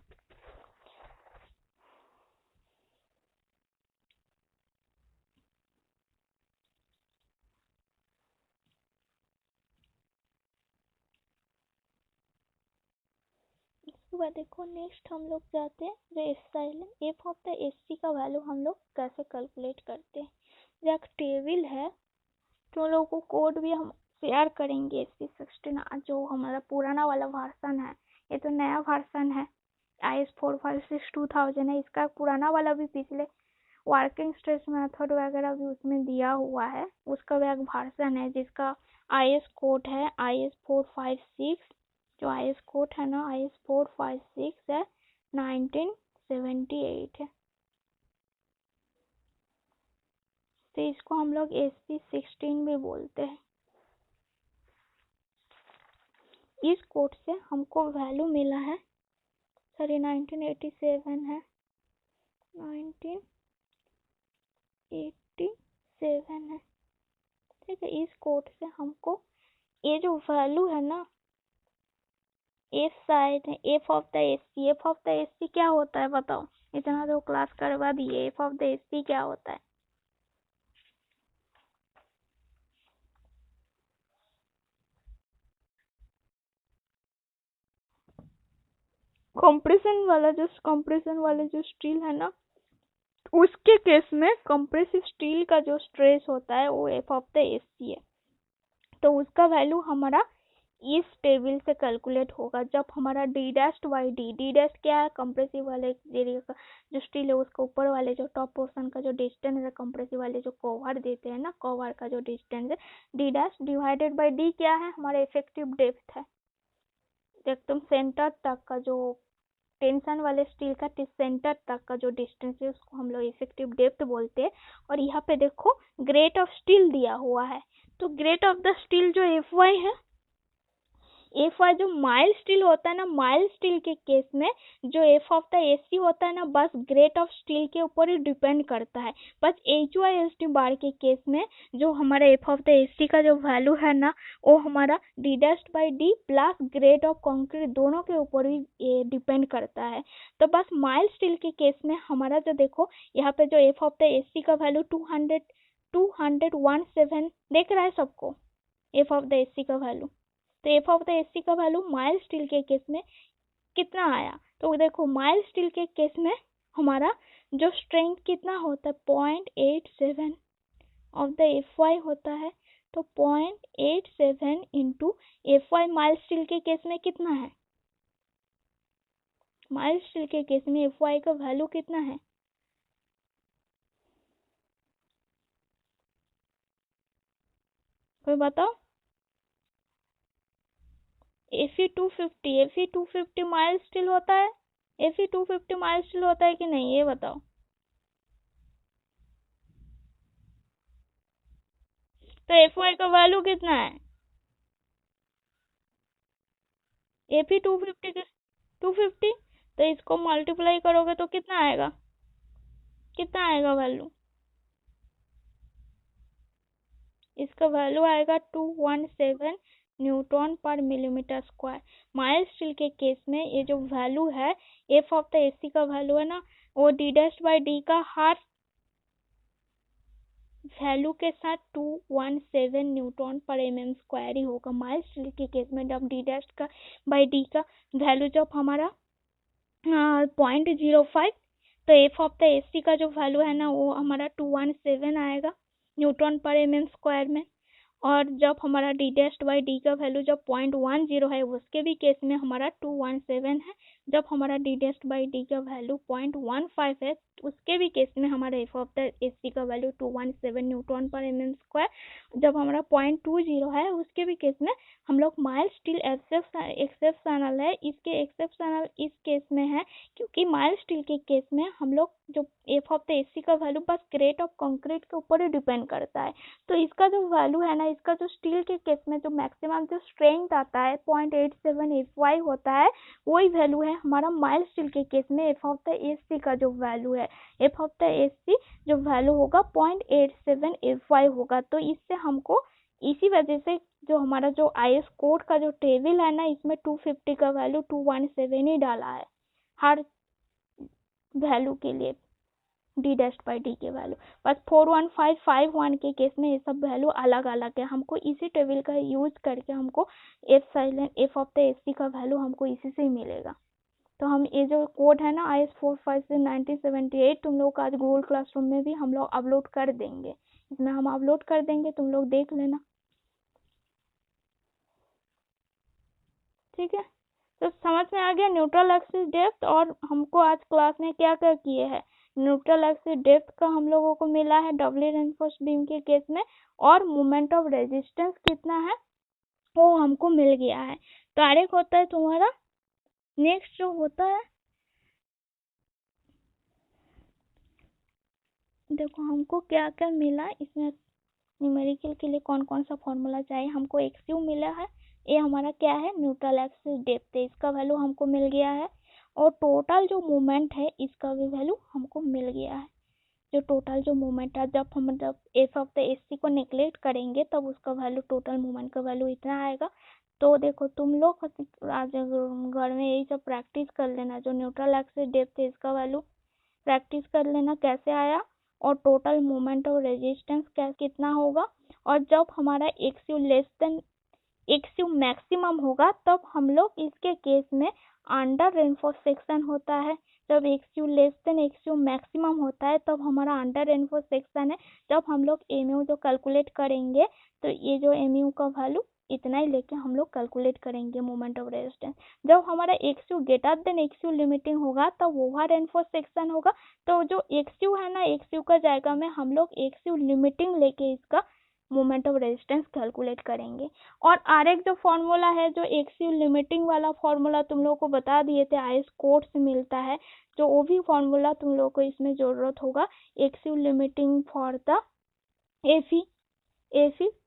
इसके बाद देखो नेक्स्ट हम लोग जाते हैं जो epsilon F of the S C का वैल्यू हम लोग कैसे कैलकुलेट करते हैं। जो एक टेबल है, तुम लोगों को कोड भी हम शेयर करेंगे, SC16 जो हमारा पुराना वाला वर्जन है, ये तो नया वर्जन है, IS 456 2000 है, इसका पुराना वाला भी पिछले वर्किंग स्ट्रेस मेथड वगैरह भी उसमें दिया हुआ है, उसका भी एक वर्जन है जिसका IS कोड है IS 456, जो IS कोड है ना IS 456 है 1978 है, तो इसको हम लोग SP 16 भी बोलते हैं। इस कोड से हमको वैल्यू मिला है, सॉरी 1987 है, 1987 है, ठीक है। इस कोड से हमको ये जो वैल्यू है ना, एफ साइड है, F of the SC, F of the SC क्या होता है बताओ, इतना तो क्लास करवा दिए, एफ ऑफ द एससी क्या होता है? कंप्रेशन वाला जो स्टील है ना, उसके केस में कंप्रेसिव स्टील का जो स्ट्रेस होता है वो एफ ऑफ द एससी है, तो उसका वैल्यू हमारा इस टेबल से कैलकुलेट होगा। जब हमारा D dash by D, D dash क्या है, कंप्रेसिव वाले एरिया का जो स्टील है उसका ऊपर वाले जो टॉप पोर्शन का जो डिस्टेंस है, कंप्रेसिव वाले जो कवर देते हैं ना, कवर का जो डिस्टेंस है, D dash divided by D क्या है, हमारा इफेक्टिव डेप्थ है, एकदम सेंटर तक का जो टेंशन वाले स्टील का सेंटर तक का जो डिस्टेंस है उसको हम लोग इफेक्टिव डेप्थ बोलते हैं। और यहाँ पे देखो ग्रेड ऑफ स्टील दिया हुआ है, तो ग्रेड ऑफ द स्टील जो FY है, FY जो माइल्ड स्टील होता है ना, माइल्ड स्टील के केस में जो एफ ऑफ द एससी होता है ना, बस ग्रेड ऑफ स्टील के ऊपर ही डिपेंड करता है। बस HYSD बार के केस में जो हमारा एफ ऑफ द एससी का जो वैल्यू है ना, वो हमारा D dash by D plus grade of concrete दोनों के ऊपर ही डिपेंड करता है। तो बस माइल्ड स्टील के केस में हमारा जो देखो यहाँ पे जो एफ ऑफ द एससी का वैल्यू 217 देख रहा है सबको, एफ ऑफ द एससी का वैल्यू, तो एफ ऑफ द एससी का वैल्यू माइल्ड स्टील के केस में कितना आया, तो देखो माइल्ड स्टील के केस में हमारा जो स्ट्रेंथ कितना होता है 0.87 ऑफ द FY होता है, तो 0.87 इंटू FY माइल्ड स्टील के केस में कितना है, माइल्ड स्टील के केस में FY का वैल्यू कितना है, कोई बताओ? Fe250 माइल्ड स्टील होता है, Fe250 माइल्ड स्टील होता है कि नहीं, ये बताओ। तो FY का वैल्यू कितना है, Fe250 250, तो इसको मल्टीप्लाई करोगे तो कितना आएगा, कितना आएगा वैल्यू, इसका वैल्यू आएगा 217 न्यूटन पर मिलीमीटर स्क्वायर। माइल्ड स्टील के केस में ये जो वैल्यू है एफ ऑफ द एससी का वैल्यू है ना, वो डी डैश बाई डी का हर वैल्यू के साथ 217 न्यूटन पर mm स्क्वायर ही होगा। माइल्ड स्टील के केस में जब डी डैश का बाई डी का वैल्यू जब हमारा 0.05, तो एफ ऑफ द एससी का जो वैल्यू है ना वो हमारा 217 आएगा न्यूटन पर mm स्क्वायर में। और जब हमारा डी डैश बाई डी का वैल्यू जब 0.10 है उसके भी केस में हमारा 217 है। जब हमारा डी डैश बाई डी का वैल्यू 0.15 है उसके भी केस में हमारा एफ ऑफ द एससी का वैल्यू 217 न्यूटन पर mm स्क्वायर। जब हमारा 0.20 है उसके भी केस में हम लोग माइल्ड स्टील एक्सेप्शनल है, इसके एक्सेप्शनल इस केस में है क्योंकि माइल्ड स्टील के केस में हम लोग जो एफ ऑफ द एससी का वैल्यू बस ग्रेड ऑफ कंक्रीट के ऊपर ही डिपेंड करता है। तो इसका जो वैल्यू है ना, इसका जो स्टील के केस में जो मैक्सिमम जो स्ट्रेंथ आता है 0.87 FY होता है, वही वैल्यू है हमारा माइल्ड स्टील के केस में एफ ऑफ द एससी का जो वैल्यू है, एफ ऑफ द एससी जो वैल्यू होगा 0.87 FY होगा। तो इससे हमको इसी वजह से जो हमारा जो IS कोड का जो टेबल है ना, इसमें 250 का वैल्यू 217 ही डाला है हर वैल्यू के लिए, डी डैश बाई डी के वैल्यू। बस 41551 के केस में ये सब वैल्यू अलग अलग है, हमको इसी टेबल का यूज करके हमको एफ ऑफ द एससी का वैल्यू हमको इसी से ही मिलेगा। तो हम ये जो कोड है ना IS 456 1978 तुम लोग आज गूगल क्लासरूम में भी हम लोग अपलोड कर देंगे, इसमें हम अपलोड कर देंगे, तुम लोग देख लेना, ठीक है। तो समझ में आ गया न्यूट्रल एक्सिस डेप्थ। और हमको आज क्लास में क्या क्या किए हैं, न्यूट्रल एक्सिस डेप्थ का हम लोगों को मिला है डबली रेनफोर्स्ड बीम के केस में, और मोमेंट ऑफ रेजिस्टेंस कितना है वो हमको मिल गया है। तो डायरेक्ट होता है तुम्हारा नेक्स्ट जो होता है, देखो हमको क्या क्या मिला इसमें, न्यूमेरिकल के लिए कौन कौन सा फॉर्मूला चाहिए। हमको एक्स मिला है, ये हमारा क्या है न्यूट्रल एक्सिस डेप्थ है, इसका वैल्यू हमको मिल गया है। और टोटल जो मोमेंट है इसका भी वैल्यू हमको मिल गया है। जो टोटल जो मोमेंट है, जब हम मतलब एफ ऑफ द एसी को नेग्लेक्ट करेंगे तब उसका वैल्यू, टोटल मोमेंट का वैल्यू इतना आएगा। तो देखो तुम लोग आज घर में यही सब प्रैक्टिस कर लेना, जो न्यूट्रल एक्सिस डेप्थ है इसका वैल्यू प्रैक्टिस कर लेना कैसे आया, और टोटल मोमेंट ऑफ रेजिस्टेंस कितना होगा। और जब हमारा x less than x maximum होगा तब हम लोग इसके केस में अंडर रेनफोर्स सेक्शन होता है। जब x less than x maximum होता है तब हमारा अंडर रेनफोर्स सेक्शन है। जब हम लोग एम जो कैलकुलेट करेंगे तो ये जो एम का वैल्यू इतना ही लेके हम लोग कैलकुलेट करेंगे मोमेंट ऑफ रेजिस्टेंस। जब हमारा x greater than x limiting होगा तब ओवर रेनफोर्स सेक्शन होगा। तो जो एक्स है ना, एक्स का जाएगा में हम लोग एक्स लिमिटिंग लेके इसका मोमेंट ऑफ रेजिस्टेंस कैलकुलेट करेंगे। और आर जो फॉर्मूला है, जो एक्स लिमिटिंग वाला फॉर्मूला तुम लोगों को बता दिए थे, आईएस कोड से मिलता है, जो वो भी फॉर्मूला तुम लोगों को इसमें जरूरत होगा। एक्स लिमिटिंग फॉर द एफी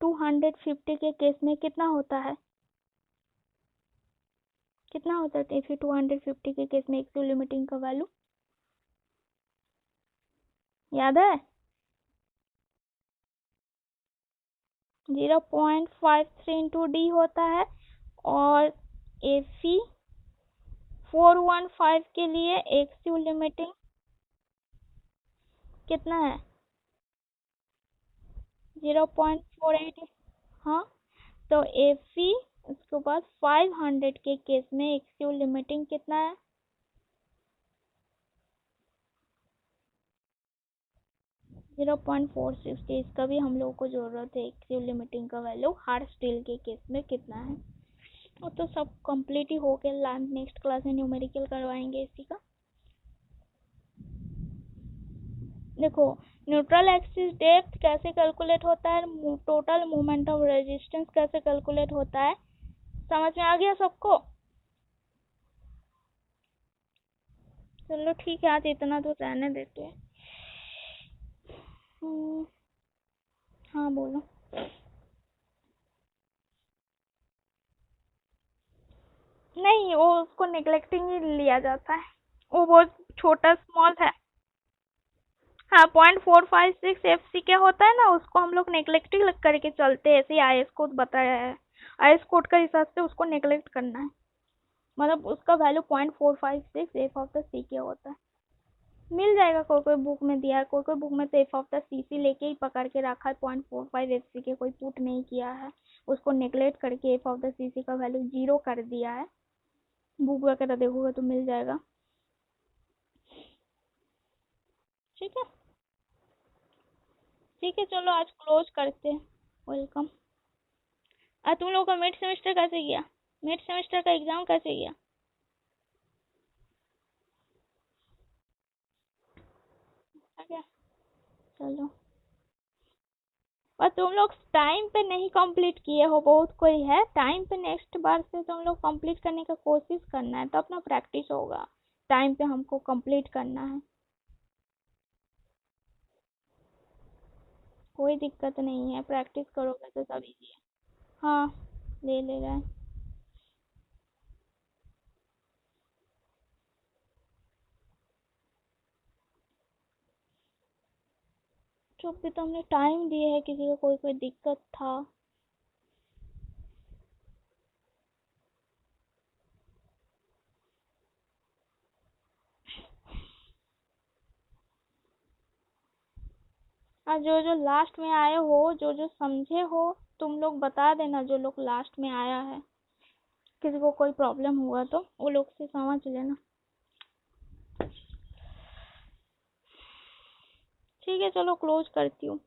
250 के केस में कितना होता है, कितना होता है एफी 250 के केस में एक्स लिमिटिंग का वैल्यू याद है? 0.53 इंटू डी होता है। और एफी 415 के लिए एक्स लिमिटिंग कितना है, 0.48। हाँ, तो एफी उसके बाद 500 के केस में एक्स लिमिटिंग कितना है, 0.46। इसका भी हम लोगों को जरूरत है, एक्स लिमिटिंग का वैल्यू हर स्टील के केस में कितना है। और तो सब कंप्लीट ही हो गया, नेक्स्ट क्लास में न्यूमेरिकल करवाएंगे इसी का। देखो न्यूट्रल एक्सिस डेप्थ कैसे कैलकुलेट होता है, टोटल मोमेंट ऑफ रेजिस्टेंस कैसे कैलकुलेट होता है, समझ में आ गया सबको? चलो ठीक है, आज इतना तो रहने देते हैं। हाँ बोलो। नहीं, वो उसको नेग्लेक्टिंग ही लिया जाता है, वो बहुत छोटा स्मॉल है। हाँ, 0.456 एफसी क्या होता है ना, उसको हम लोग नेग्लेक्टिंग करके चलते हैं, ऐसे आईएस कोड बताया है। आईएस कोड का हिसाब से उसको नेग्लेक्ट करना है, मतलब उसका value 0.456 F of the C के होता है। मिल जाएगा, कोई कोई बुक में दिया है, कोई कोई बुक में तो एफ ऑफ द सी लेके ही पकड़ के रखा है, 0.45 एफसी के कोई पुट नहीं किया है, उसको नेग्लेक्ट करके एफ ऑफ द सी का वैल्यू 0 कर दिया है। बुक वगैरह देखोगे तो मिल जाएगा। ठीक है, ठीक है, चलो आज क्लोज करते हैं। वेलकम। तुम लोगों का मिड सेमेस्टर कैसे गया, मिड सेमेस्टर का एग्जाम कैसे गया? आ गया, चलो। और तुम लोग टाइम पे नहीं कंप्लीट किए हो, बहुत कोई है, टाइम पे नेक्स्ट बार से तुम लोग कंप्लीट करने का कोशिश करना है, तो अपना प्रैक्टिस होगा। टाइम पे हमको कंप्लीट करना है, कोई दिक्कत नहीं है, प्रैक्टिस करोगे तो सब इजी है। हाँ, ले रहा है। जो भी तुमने टाइम दिए है, किसी को कोई कोई दिक्कत था? और जो जो लास्ट में आए हो, जो जो समझे हो, तुम लोग बता देना, जो लोग लास्ट में आया है, किसी को कोई प्रॉब्लम हुआ तो वो लोग से समझ लेना। ठीक है, चलो क्लोज करती हूँ।